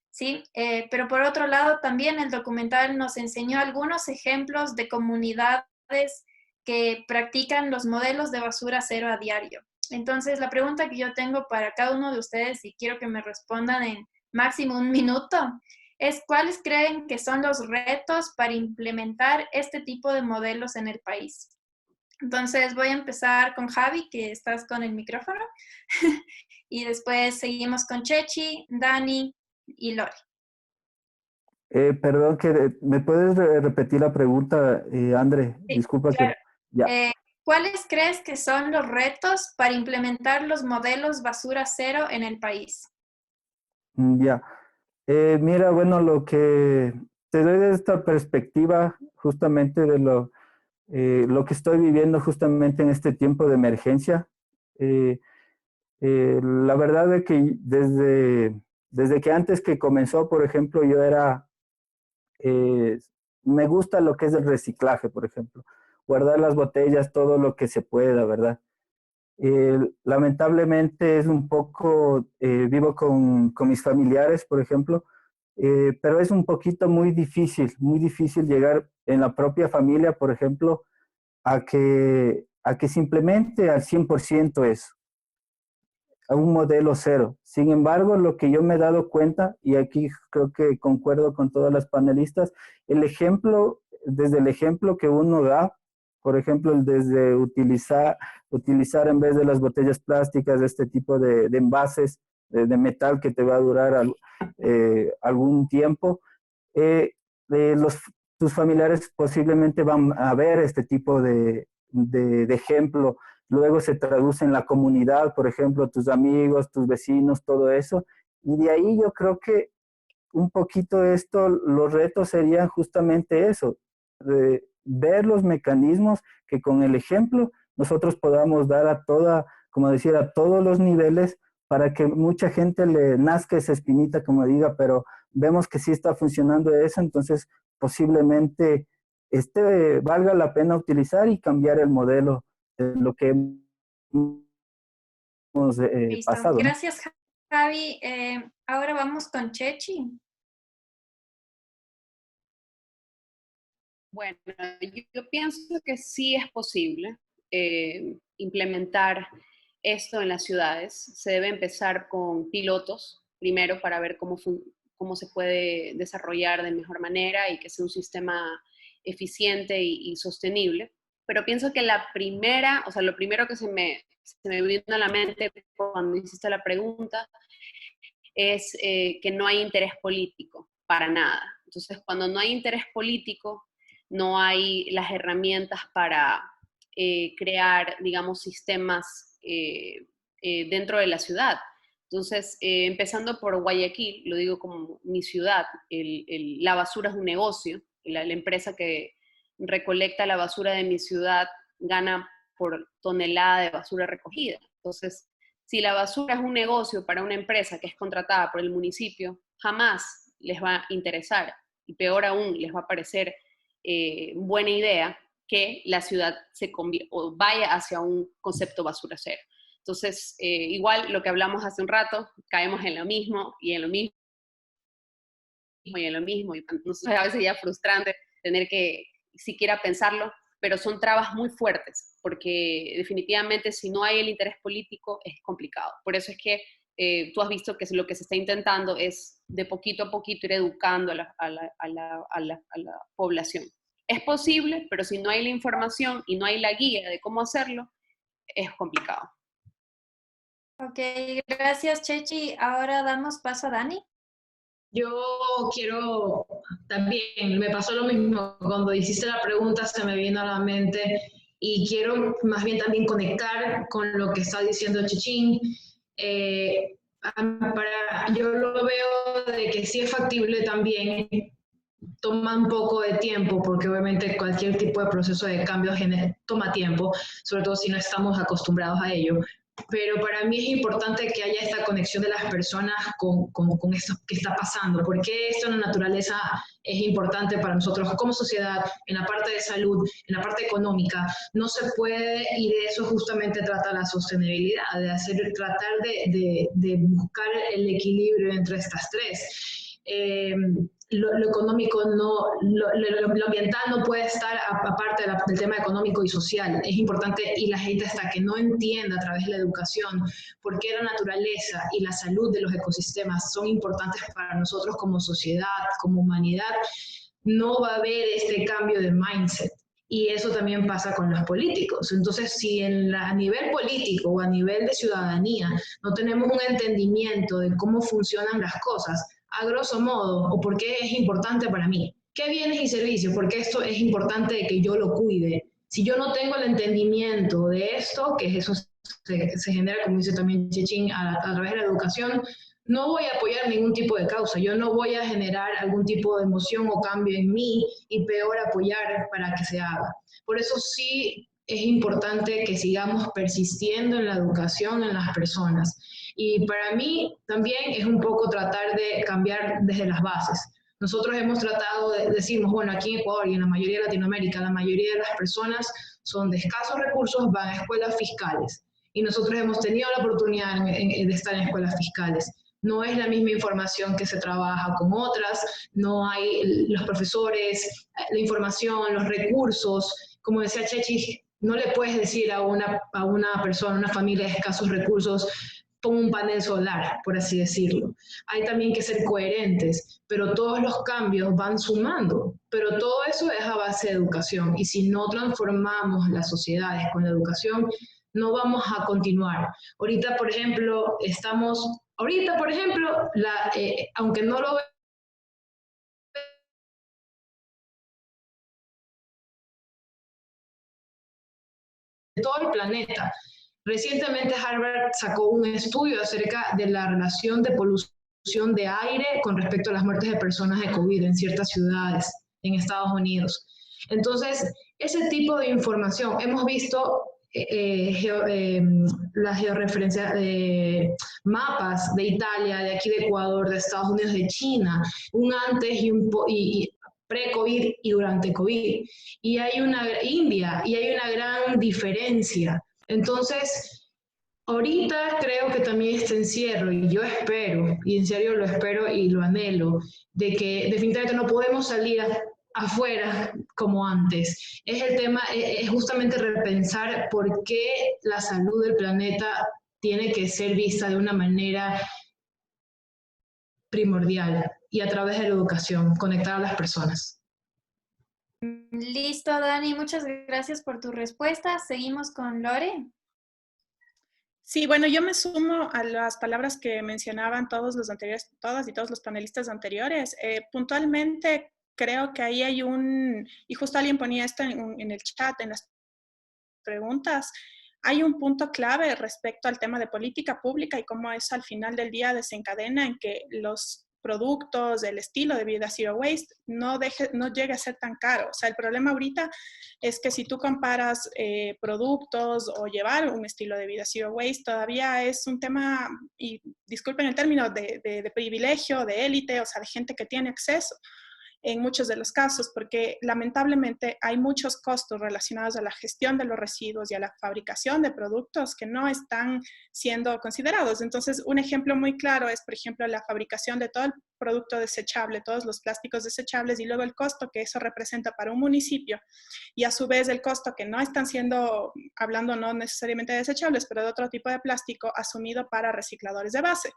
¿Sí? Pero por otro lado, también el documental nos enseñó algunos ejemplos de comunidades que practican los modelos de basura cero a diario. Entonces, la pregunta que yo tengo para cada uno de ustedes, y quiero que me respondan en máximo un minuto, es ¿cuáles creen que son los retos para implementar este tipo de modelos en el país? Entonces, voy a empezar con Javi, que estás con el micrófono, y después seguimos con Chechi, Dani, y Lori. Perdón, ¿me puedes repetir la pregunta, André? Sí, Disculpa claro. que ya. ¿Cuáles crees que son los retos para implementar los modelos basura cero en el país? Ya. Mira, bueno, lo que te doy de esta perspectiva justamente de lo que estoy viviendo justamente en este tiempo de emergencia. La verdad es que desde que antes que comenzó, por ejemplo, eh, me gusta lo que es el reciclaje, por ejemplo, guardar las botellas, todo lo que se pueda, ¿verdad? Lamentablemente es un poco, vivo con mis familiares, por ejemplo, pero es un poquito muy difícil llegar en la propia familia, por ejemplo, a que simplemente al 100% eso, a un modelo cero. Sin embargo, lo que yo me he dado cuenta, y aquí creo que concuerdo con todas las panelistas, desde el ejemplo que uno da, por ejemplo, desde utilizar en vez de las botellas plásticas este tipo de envases de metal que te va a durar algún tiempo, eh, tus familiares posiblemente van a ver este tipo de ejemplo. Luego se traduce en la comunidad, por ejemplo, tus amigos, tus vecinos, todo eso. Y de ahí yo creo que un poquito los retos serían justamente eso, de ver los mecanismos que con el ejemplo nosotros podamos dar como decir, a todos los niveles para que mucha gente le nazca esa espinita, como diga, pero vemos que sí está funcionando eso, entonces posiblemente valga la pena utilizar y cambiar el modelo de lo que hemos Listo. pasado. Gracias, Javi. Ahora vamos con Chechi. Bueno, yo pienso que sí es posible implementar esto en las ciudades. Se debe empezar con pilotos, primero para ver cómo se puede desarrollar de mejor manera y que sea un sistema eficiente y sostenible. Pero pienso que lo primero que se me vino a la mente cuando hiciste la pregunta es que no hay interés político para nada. Entonces, cuando no hay interés político, no hay las herramientas para crear, digamos, sistemas dentro de la ciudad. Entonces, empezando por Guayaquil, lo digo como mi ciudad, la basura es un negocio, la empresa que recolecta la basura de mi ciudad gana por tonelada de basura recogida. Entonces, si la basura es un negocio para una empresa que es contratada por el municipio, jamás les va a interesar y peor aún les va a parecer buena idea que la ciudad vaya hacia un concepto basura cero. Entonces, igual lo que hablamos hace un rato, caemos en lo mismo y en lo mismo y en lo mismo, y entonces a veces ya es frustrante tener que siquiera pensarlo, pero son trabas muy fuertes, porque definitivamente si no hay el interés político es complicado. Por eso es que tú has visto que lo que se está intentando es de poquito a poquito ir educando a la población. Es posible, pero si no hay la información y no hay la guía de cómo hacerlo, es complicado. Ok, gracias, Chechi. Ahora damos paso a Dani. Yo quiero también, me pasó lo mismo, cuando hiciste la pregunta se me vino a la mente y quiero más bien también conectar con lo que está diciendo Chichín. Yo lo veo de que sí es factible también, toma un poco de tiempo, porque obviamente cualquier tipo de proceso de cambio toma tiempo, sobre todo si no estamos acostumbrados a ello. Pero para mí es importante que haya esta conexión de las personas con esto que está pasando, porque esto en la naturaleza es importante para nosotros como sociedad, en la parte de salud, en la parte económica. No se puede, y de eso justamente trata la sostenibilidad, tratar de buscar el equilibrio entre estas tres. Lo económico lo ambiental no puede estar aparte del tema económico y social. Es importante, y la gente hasta que no entienda a través de la educación por qué la naturaleza y la salud de los ecosistemas son importantes para nosotros como sociedad, como humanidad, no va a haber este cambio de mindset. Y eso también pasa con los políticos. Entonces, si a nivel político o a nivel de ciudadanía no tenemos un entendimiento de cómo funcionan las cosas, a grosso modo, o por qué es importante para mí, qué bienes y servicios, porque esto es importante de que yo lo cuide. Si yo no tengo el entendimiento de esto, que eso se genera, como dice también Chichín, a través de la educación, no voy a apoyar ningún tipo de causa, yo no voy a generar algún tipo de emoción o cambio en mí y peor apoyar para que se haga. Por eso sí es importante que sigamos persistiendo en la educación en las personas. Y para mí también es un poco tratar de cambiar desde las bases. Nosotros hemos tratado de decirnos, bueno, aquí en Ecuador y en la mayoría de Latinoamérica, la mayoría de las personas son de escasos recursos, van a escuelas fiscales. y nosotros hemos tenido la oportunidad de estar en escuelas fiscales. No es la misma información que se trabaja con otras, no hay los profesores, la información, los recursos. Como decía Chechi, no le puedes decir a una persona, una familia de escasos recursos, pon un panel solar, por así decirlo. Hay también que ser coherentes, pero todos los cambios van sumando, pero todo eso es a base de educación, y si no transformamos las sociedades con la educación, no vamos a continuar. Ahorita, por ejemplo, aunque no lo todo el planeta. Recientemente Harvard sacó un estudio acerca de la relación de polución de aire con respecto a las muertes de personas de COVID en ciertas ciudades en Estados Unidos. Entonces, ese tipo de información, hemos visto la georreferencia de mapas de Italia, de aquí de Ecuador, de Estados Unidos, de China, un antes y pre-COVID y durante COVID. Y hay India, y hay una gran diferencia. Entonces, ahorita creo que también este encierro, y yo espero, y en serio lo espero y lo anhelo, de que definitivamente no podemos salir afuera como antes. Es el tema, es justamente repensar por qué la salud del planeta tiene que ser vista de una manera primordial y a través de la educación, conectar a las personas. Listo, Dani, muchas gracias por tu respuesta. Seguimos con Lore. Sí, bueno, yo me sumo a las palabras que mencionaban todos los anteriores, todas y todos los panelistas anteriores. Puntualmente, creo que ahí hay y justo alguien ponía esto en el chat, en las preguntas, hay un punto clave respecto al tema de política pública y cómo eso al final del día desencadena en que los productos, el estilo de vida zero waste no llegue a ser tan caro. O sea, el problema ahorita es que si tú comparas productos o llevar un estilo de vida zero waste, todavía es un tema, y disculpen el término, de privilegio, de élite, o sea, de gente que tiene acceso en muchos de los casos, porque lamentablemente hay muchos costos relacionados a la gestión de los residuos y a la fabricación de productos que no están siendo considerados. Entonces, un ejemplo muy claro es, por ejemplo, la fabricación de todo el producto desechable, todos los plásticos desechables, y luego el costo que eso representa para un municipio, y a su vez el costo que no están siendo, hablando no necesariamente de desechables, pero de otro tipo de plástico, asumido para recicladores de base.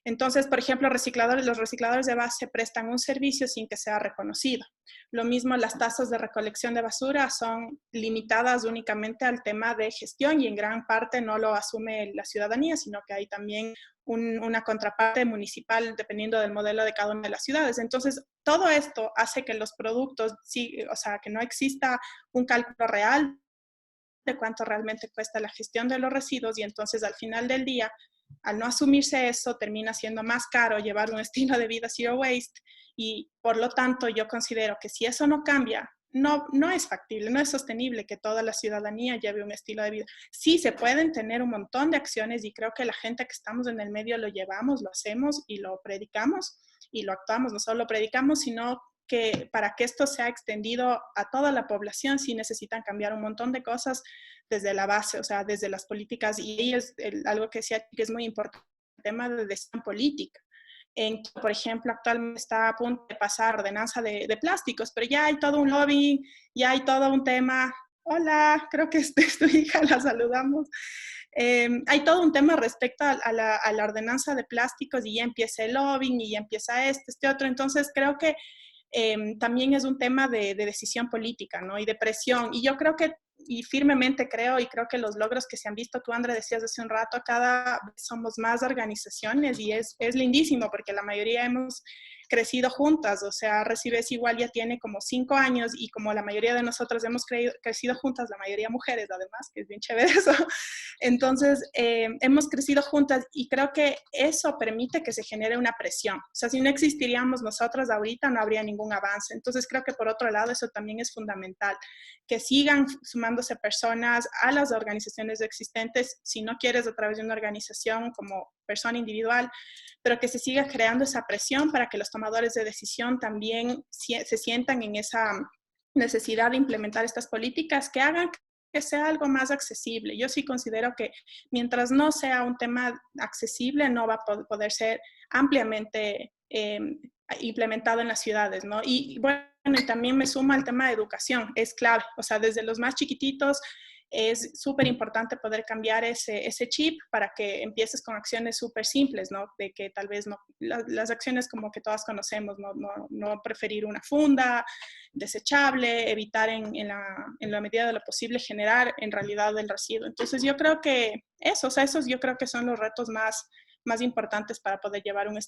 Entonces, por ejemplo, los recicladores de base prestan un servicio sin que sea reconocido. Lo mismo, las tasas de recolección de basura son limitadas únicamente al tema de gestión, y en gran parte no lo asume la ciudadanía, sino que hay también una contraparte municipal dependiendo del modelo de cada una de las ciudades. Entonces, todo esto hace que los productos, o sea, que no exista un cálculo real de cuánto realmente cuesta la gestión de los residuos, y entonces al final del día, al no asumirse eso, termina siendo más caro llevar un estilo de vida zero waste, y por lo tanto yo considero que si eso no cambia, no es factible, no es sostenible que toda la ciudadanía lleve un estilo de vida. Sí, se pueden tener un montón de acciones, y creo que la gente que estamos en el medio lo llevamos, lo hacemos y lo predicamos y lo actuamos. No solo lo predicamos, sino que para que esto sea extendido a toda la población, sí necesitan cambiar un montón de cosas desde la base, o sea, desde las políticas. Y ahí es algo que decía que es muy importante, el tema de decisión política. Por ejemplo, actualmente está a punto de pasar ordenanza de plásticos, pero ya hay todo un lobbying, ya hay todo un tema. Hola, creo que es tu hija, la saludamos. Hay todo un tema respecto a la ordenanza de plásticos, y ya empieza el lobbying, y ya empieza este otro. Entonces, creo que también es un tema de decisión política, ¿no? Y de presión. Y yo creo que, y firmemente creo, y creo que los logros que se han visto, tú, André, decías hace un rato, cada vez somos más organizaciones, y es lindísimo, porque la mayoría hemos crecido juntas. O sea, Recibes igual ya tiene como 5 años, y como la mayoría de nosotros hemos crecido juntas, la mayoría mujeres además, que es bien chévere eso. Entonces, hemos crecido juntas, y creo que eso permite que se genere una presión. O sea, si no existiríamos nosotras ahorita, no habría ningún avance. Entonces, creo que por otro lado, eso también es fundamental, que sigan sumándose personas a las organizaciones existentes, si no quieres a través de una organización como persona individual, pero que se siga creando esa presión para que los tomadores de decisión también se sientan en esa necesidad de implementar estas políticas que hagan que sea algo más accesible. Yo sí considero que mientras no sea un tema accesible, no va a poder ser ampliamente implementado en las ciudades, ¿no? Y bueno, y también me suma el tema de educación, es clave, o sea, desde los más chiquititos es súper importante poder cambiar ese chip para que empieces con acciones súper simples, ¿no? De que tal vez no, las acciones como que todas conocemos, no preferir una funda desechable, evitar en la medida de lo posible generar en realidad el residuo. Entonces yo creo que eso, o sea, esos yo creo que son los retos más importantes para poder llevar un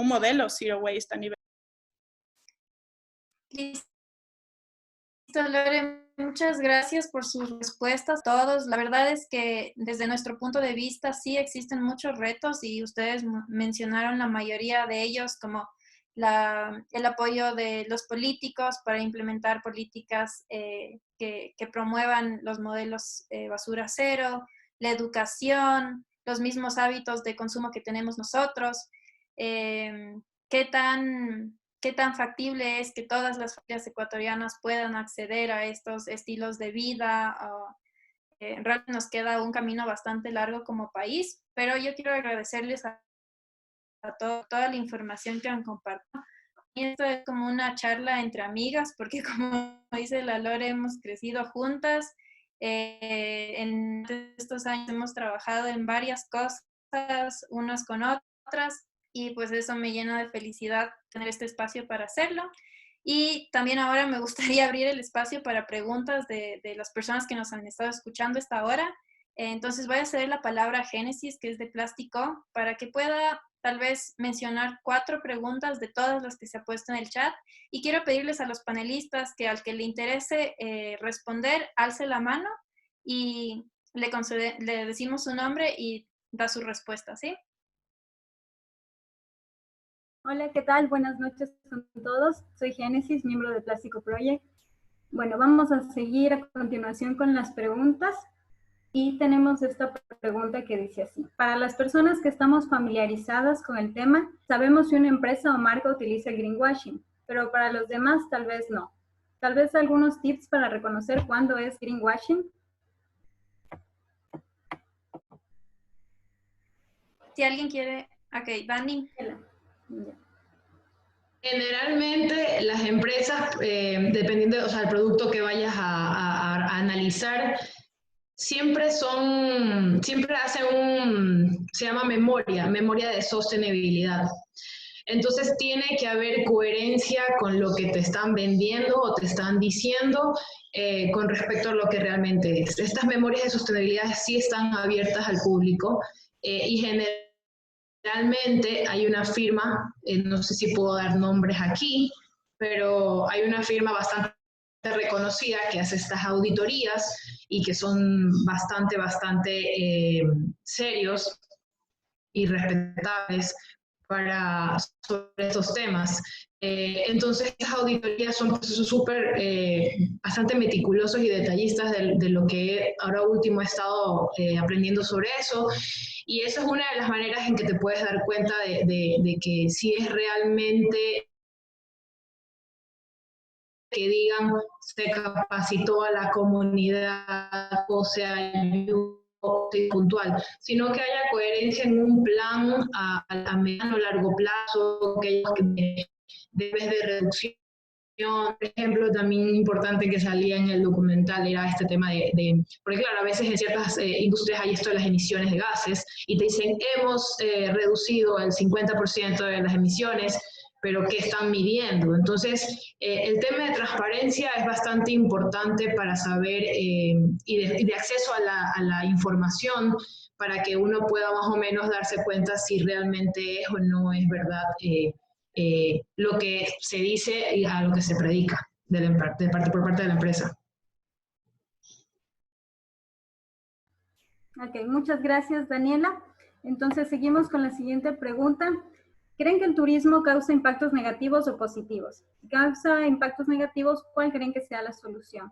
modelo zero waste a nivel. Listo, Lore, muchas gracias por sus respuestas todos. La verdad es que desde nuestro punto de vista sí existen muchos retos y ustedes mencionaron la mayoría de ellos, como el apoyo de los políticos para implementar políticas que promuevan los modelos basura cero, la educación, los mismos hábitos de consumo que tenemos nosotros. ¿Qué tan factible es que todas las familias ecuatorianas puedan acceder a estos estilos de vida? En realidad nos queda un camino bastante largo como país, pero yo quiero agradecerles a toda la información que han compartido. Y esto es como una charla entre amigas, porque como dice la Lore, hemos crecido juntas. En estos años hemos trabajado en varias cosas, unas con otras, y pues eso me llena de felicidad tener este espacio para hacerlo. Y también ahora me gustaría abrir el espacio para preguntas de las personas que nos han estado escuchando esta hora. Entonces voy a ceder la palabra a Génesis, que es de Plástico, para que pueda tal vez mencionar 4 preguntas de todas las que se ha puesto en el chat. Y quiero pedirles a los panelistas que al que le interese responder, alce la mano y le decimos su nombre y da su respuesta, ¿sí? Hola, ¿qué tal? Buenas noches con todos. Soy Génesis, miembro de Plástico Project. Bueno, vamos a seguir a continuación con las preguntas. Y tenemos esta pregunta que dice así. Para las personas que estamos familiarizadas con el tema, sabemos si una empresa o marca utiliza el greenwashing, pero para los demás tal vez no. Tal vez algunos tips para reconocer cuándo es greenwashing. Si alguien quiere... Ok, Dani. Generalmente las empresas, dependiendo, o sea, el producto que vayas a analizar, siempre hacen se llama memoria de sostenibilidad. Entonces tiene que haber coherencia con lo que te están vendiendo o te están diciendo con respecto a lo que realmente es. Estas memorias de sostenibilidad sí están abiertas al público y generalmente hay una firma, no sé si puedo dar nombres aquí, pero hay una firma bastante reconocida que hace estas auditorías y que son bastante serios y respetables sobre estos temas. Entonces, estas auditorías son procesos bastante meticulosos y detallistas de lo que ahora último he estado aprendiendo sobre eso. Y esa es una de las maneras en que te puedes dar cuenta de que si es realmente que digan se capacitó a la comunidad o se ayudó puntual, sino que haya coherencia en un plan a mediano o largo plazo, que debes de reducción. Por ejemplo, también importante que salía en el documental era este tema porque claro, a veces en ciertas industrias hay esto de las emisiones de gases y te dicen hemos reducido el 50% de las emisiones, pero ¿qué están midiendo? Entonces, el tema de transparencia es bastante importante para saber y de acceso a la información para que uno pueda más o menos darse cuenta si realmente es o no es verdad lo que se dice y a lo que se predica por parte de la empresa. Ok, muchas gracias, Daniela. Entonces, seguimos con la siguiente pregunta. ¿Creen que el turismo causa impactos negativos o positivos? Si causa impactos negativos, ¿cuál creen que sea la solución?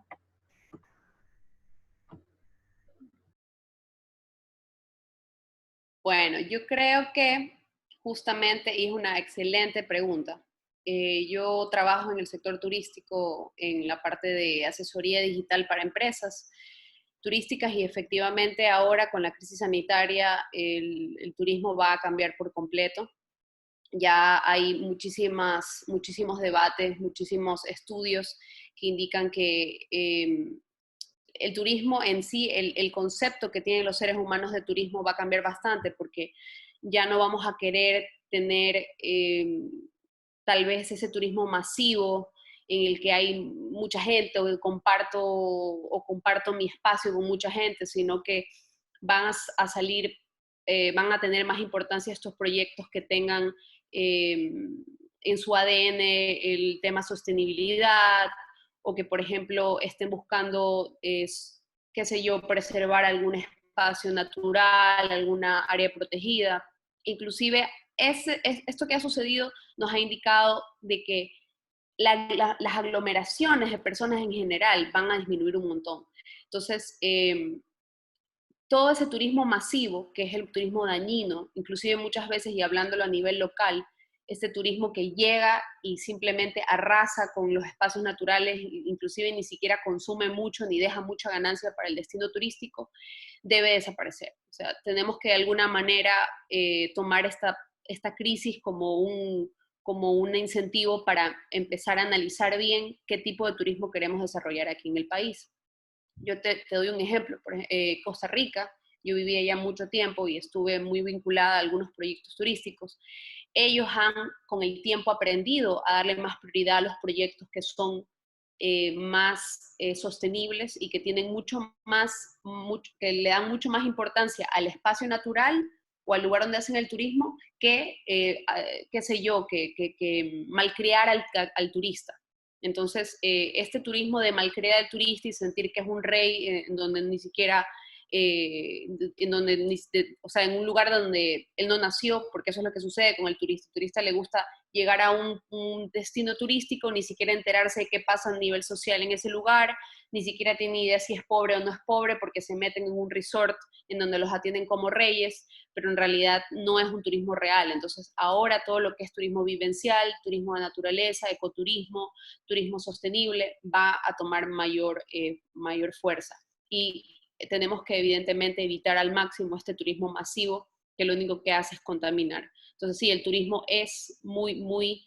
Bueno, yo creo que justamente, y es una excelente pregunta, yo trabajo en el sector turístico en la parte de asesoría digital para empresas turísticas y efectivamente ahora con la crisis sanitaria el turismo va a cambiar por completo. Ya hay muchísimos debates, muchísimos estudios que indican que el turismo en sí, el concepto que tienen los seres humanos de turismo va a cambiar bastante porque ya no vamos a querer tener tal vez ese turismo masivo en el que hay mucha gente o comparto mi espacio con mucha gente, sino que van a salir, van a tener más importancia estos proyectos que tengan en su ADN el tema sostenibilidad, o que, por ejemplo, estén buscando, qué sé yo, preservar algún espacio natural, alguna área protegida. Inclusive, esto que ha sucedido nos ha indicado de que las aglomeraciones de personas en general van a disminuir un montón. Entonces, todo ese turismo masivo, que es el turismo dañino, inclusive muchas veces, y hablándolo a nivel local, este turismo que llega y simplemente arrasa con los espacios naturales, inclusive ni siquiera consume mucho ni deja mucha ganancia para el destino turístico, debe desaparecer. O sea, tenemos que de alguna manera tomar esta crisis como un incentivo para empezar a analizar bien qué tipo de turismo queremos desarrollar aquí en el país. Yo te doy un ejemplo, Costa Rica, yo viví allá mucho tiempo y estuve muy vinculada a algunos proyectos turísticos. Ellos han con el tiempo aprendido a darle más prioridad a los proyectos que son más sostenibles y que tienen que le dan mucho más importancia al espacio natural o al lugar donde hacen el turismo que, qué sé yo, que malcriar al turista. Entonces, este turismo de malcriar al turista y sentir que es un rey en donde ni siquiera, o sea, en un lugar donde él no nació, porque eso es lo que sucede con el turista. El turista le gusta llegar a un destino turístico, ni siquiera enterarse de qué pasa a nivel social en ese lugar, ni siquiera tiene idea si es pobre o no es pobre, porque se meten en un resort en donde los atienden como reyes, pero en realidad no es un turismo real. Entonces, ahora todo lo que es turismo vivencial, turismo de naturaleza, ecoturismo, turismo sostenible, va a tomar mayor fuerza. Y tenemos que evidentemente evitar al máximo este turismo masivo, que lo único que hace es contaminar. Entonces sí, el turismo es muy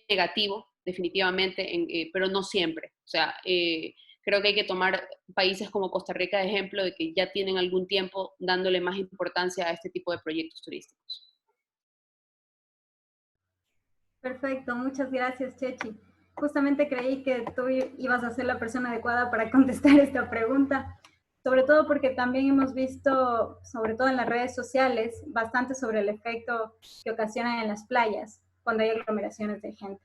negativo, definitivamente, pero no siempre. O sea, creo que hay que tomar países como Costa Rica de ejemplo de que ya tienen algún tiempo dándole más importancia a este tipo de proyectos turísticos. Perfecto, muchas gracias, Chechi. Justamente creí que tú ibas a ser la persona adecuada para contestar esta pregunta, sobre todo porque también hemos visto, sobre todo en las redes sociales, bastante sobre el efecto que ocasionan en las playas cuando hay aglomeraciones de gente.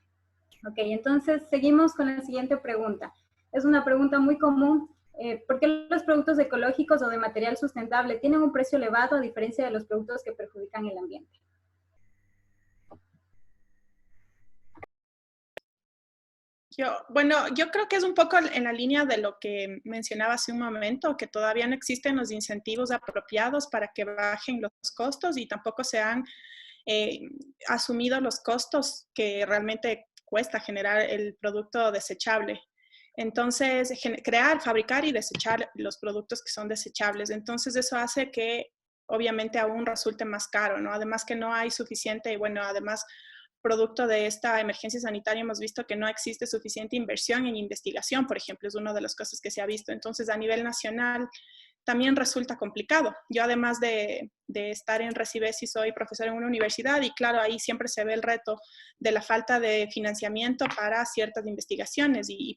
Ok, entonces seguimos con la siguiente pregunta. Es una pregunta muy común. ¿Por qué los productos ecológicos o de material sustentable tienen un precio elevado a diferencia de los productos que perjudican el ambiente? Yo creo que es un poco en la línea de lo que mencionaba hace un momento, que todavía no existen los incentivos apropiados para que bajen los costos y tampoco se han asumido los costos que realmente cuesta generar el producto desechable. Entonces, fabricar y desechar los productos que son desechables. Entonces, eso hace que obviamente aún resulte más caro, ¿no? Además que no hay suficiente, además producto de esta emergencia sanitaria hemos visto que no existe suficiente inversión en investigación, por ejemplo, es una de las cosas que se ha visto. Entonces, a nivel nacional también resulta complicado. Yo, además de estar en Recibesi, soy profesora en una universidad y claro, ahí siempre se ve el reto de la falta de financiamiento para ciertas investigaciones y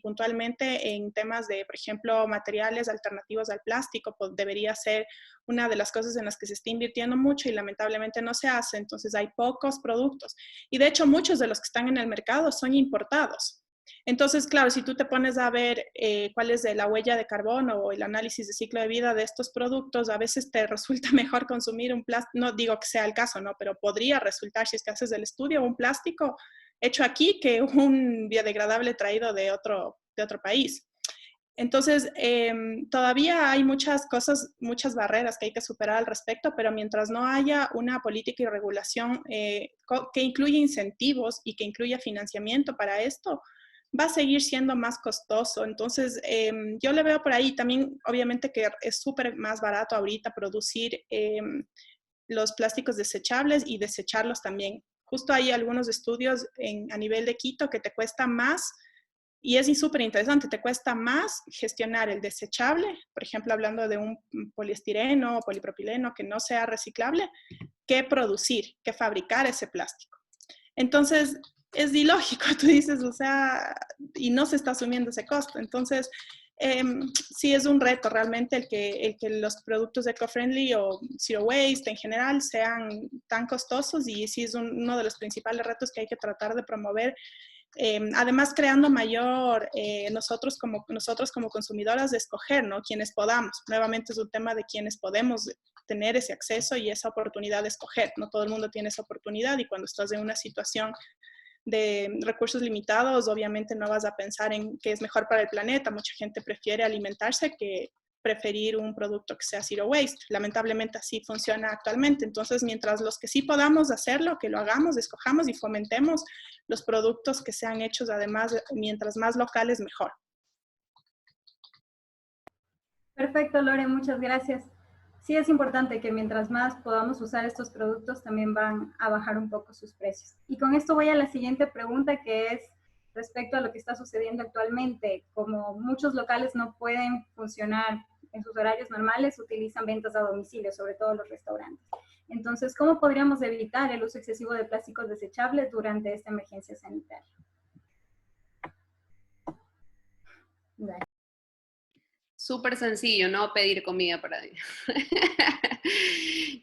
puntualmente en temas de, por ejemplo, materiales alternativos al plástico, pues debería ser una de las cosas en las que se está invirtiendo mucho y lamentablemente no se hace. Entonces hay pocos productos y de hecho muchos de los que están en el mercado son importados. Entonces, claro, si tú te pones a ver cuál es la huella de carbono o el análisis de ciclo de vida de estos productos, a veces te resulta mejor consumir un plástico, no digo que sea el caso, ¿no? Pero podría resultar, si es que haces el estudio, un plástico hecho aquí que un biodegradable traído de otro país. Entonces, todavía hay muchas cosas, muchas barreras que hay que superar al respecto, pero mientras no haya una política y regulación que incluya incentivos y que incluya financiamiento para esto, va a seguir siendo más costoso. Entonces, yo le veo por ahí también, obviamente que es súper más barato ahorita producir los plásticos desechables y desecharlos también. Justo hay algunos estudios a nivel de Quito que te cuesta más, y es súper interesante, te cuesta más gestionar el desechable, por ejemplo, hablando de un poliestireno o polipropileno que no sea reciclable, que producir, que fabricar ese plástico. Entonces, es ilógico, tú dices, o sea, y no se está asumiendo ese costo. Entonces, sí es un reto realmente el que los productos eco-friendly o zero waste en general sean tan costosos, y sí es uno de los principales retos que hay que tratar de promover. Además, creando mayor, nosotros como consumidoras de escoger, ¿no? Quienes podamos. Nuevamente es un tema de quienes podemos tener ese acceso y esa oportunidad de escoger. No todo el mundo tiene esa oportunidad, y cuando estás en una situación de recursos limitados, obviamente no vas a pensar en qué es mejor para el planeta. Mucha gente prefiere alimentarse que preferir un producto que sea zero waste. Lamentablemente así funciona actualmente. Entonces, mientras los que sí podamos hacerlo, que lo hagamos, escojamos y fomentemos los productos que sean hechos, además, mientras más locales, mejor. Perfecto, Lore, muchas gracias. Sí es importante que mientras más podamos usar estos productos, también van a bajar un poco sus precios. Y con esto voy a la siguiente pregunta, que es respecto a lo que está sucediendo actualmente. Como muchos locales no pueden funcionar en sus horarios normales, utilizan ventas a domicilio, sobre todo los restaurantes. Entonces, ¿cómo podríamos evitar el uso excesivo de plásticos desechables durante esta emergencia sanitaria? Dale. Súper sencillo, no pedir comida para Dios.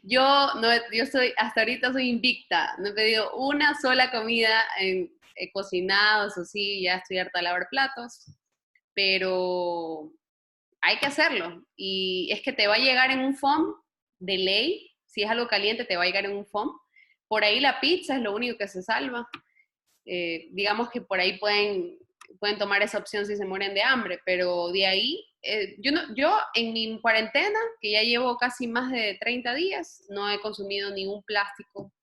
Yo hasta ahorita soy invicta, no he pedido una sola comida, he cocinado, eso sí, ya estoy harta de lavar platos, pero hay que hacerlo. Y es que te va a llegar en un foam de ley, si es algo caliente te va a llegar en un foam. Por ahí la pizza es lo único que se salva. Digamos que por ahí pueden tomar esa opción si se mueren de hambre, pero de ahí, yo en mi cuarentena, que ya llevo casi más de 30 días, no he consumido ningún plástico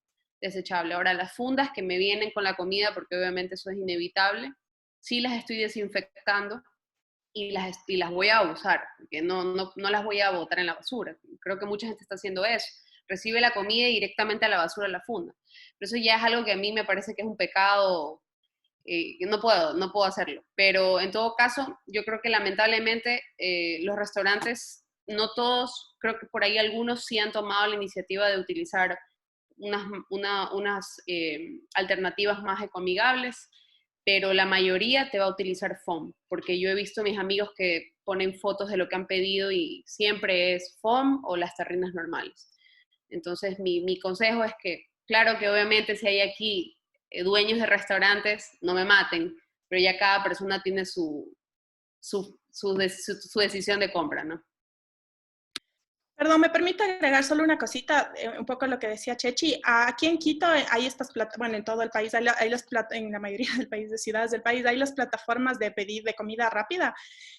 desechable. Ahora, las fundas que me vienen con la comida, porque obviamente eso es inevitable, sí las estoy desinfectando y las voy a usar, porque no las voy a botar en la basura. Creo que mucha gente está haciendo eso. Recibe la comida y directamente a la basura la funda. Pero eso ya es algo que a mí me parece que es un pecado. No puedo hacerlo. Pero en todo caso, yo creo que lamentablemente los restaurantes, no todos, creo que por ahí algunos sí han tomado la iniciativa de utilizar unas alternativas más ecoamigables, pero la mayoría te va a utilizar foam, porque yo he visto a mis amigos que ponen fotos de lo que han pedido y siempre es foam o las terrinas normales. Entonces, mi consejo es que, claro que obviamente si hay aquí dueños de restaurantes, no me maten, pero ya cada persona tiene su decisión de compra, ¿no? Perdón, ¿me permite agregar solo una cosita, un poco lo que decía Chechi? Aquí en Quito hay estas plataformas, bueno, en todo el país, en la mayoría del país, de ciudades del país, hay las plataformas de pedir de comida rápida,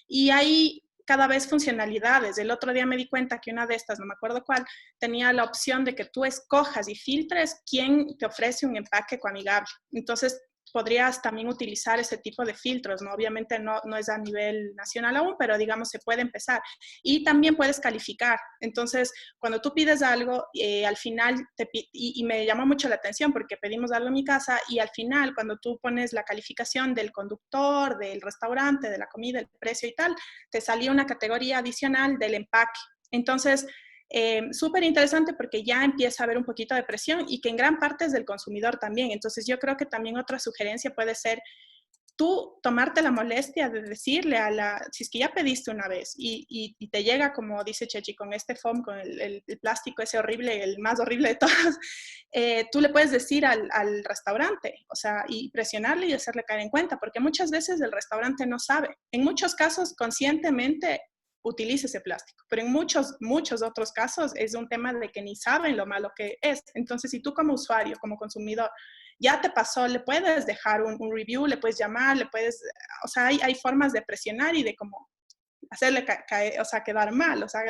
y hay cada vez funcionalidades. El otro día me di cuenta que una de estas, no me acuerdo cuál, tenía la opción de que tú escojas y filtres quién te ofrece un empaque ecoamigable. Entonces, podrías también utilizar ese tipo de filtros, ¿no? Obviamente no es a nivel nacional aún, pero digamos se puede empezar. Y también puedes calificar. Entonces, cuando tú pides algo, al final, y me llamó mucho la atención porque pedimos algo en mi casa, y al final, cuando tú pones la calificación del conductor, del restaurante, de la comida, el precio y tal, te salía una categoría adicional del empaque. Entonces, súper interesante porque ya empieza a haber un poquito de presión, y que en gran parte es del consumidor también. Entonces yo creo que también otra sugerencia puede ser tú tomarte la molestia de decirle si es que ya pediste una vez y te llega, como dice Chechi, con este foam, con el plástico ese horrible, el más horrible de todos, tú le puedes decir al restaurante, o sea, y presionarle y hacerle caer en cuenta, porque muchas veces el restaurante no sabe. En muchos casos, conscientemente utilice ese plástico, pero en muchos otros casos es un tema de que ni saben lo malo que es. Entonces, si tú como usuario, como consumidor, ya te pasó, le puedes dejar un review, le puedes llamar, o sea, hay formas de presionar y de como hacerle caer, o sea, quedar mal, o sea,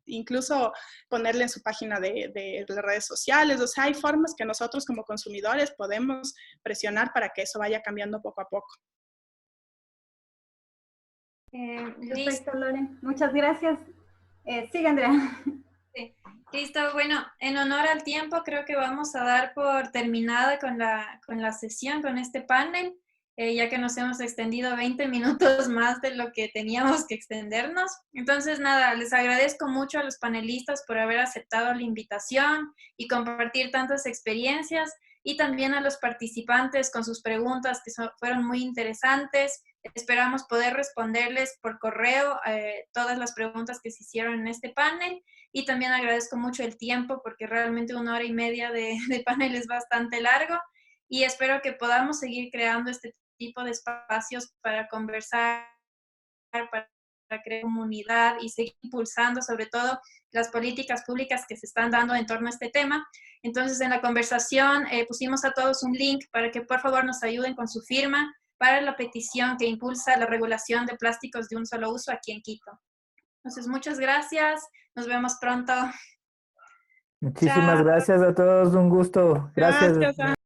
incluso ponerle en su página de redes sociales. O sea, hay formas que nosotros como consumidores podemos presionar para que eso vaya cambiando poco a poco. Listo. Perfecto, Lore. Muchas gracias. Sigue, Andrea. Sí. Listo, bueno, en honor al tiempo creo que vamos a dar por terminada con la sesión, con este panel, ya que nos hemos extendido 20 minutos más de lo que teníamos que extendernos. Entonces, nada, les agradezco mucho a los panelistas por haber aceptado la invitación y compartir tantas experiencias, y también a los participantes con sus preguntas que fueron muy interesantes. Esperamos poder responderles por correo todas las preguntas que se hicieron en este panel. Y también agradezco mucho el tiempo porque realmente 1 hora y media de panel es bastante largo, y espero que podamos seguir creando este tipo de espacios para conversar, para crear comunidad y seguir impulsando sobre todo las políticas públicas que se están dando en torno a este tema. Entonces, en la conversación pusimos a todos un link para que por favor nos ayuden con su firma para la petición que impulsa la regulación de plásticos de un solo uso aquí en Quito. Entonces, muchas gracias. Nos vemos pronto. Muchísimas Chao. gracias a todos, un gusto. Gracias. Gracias.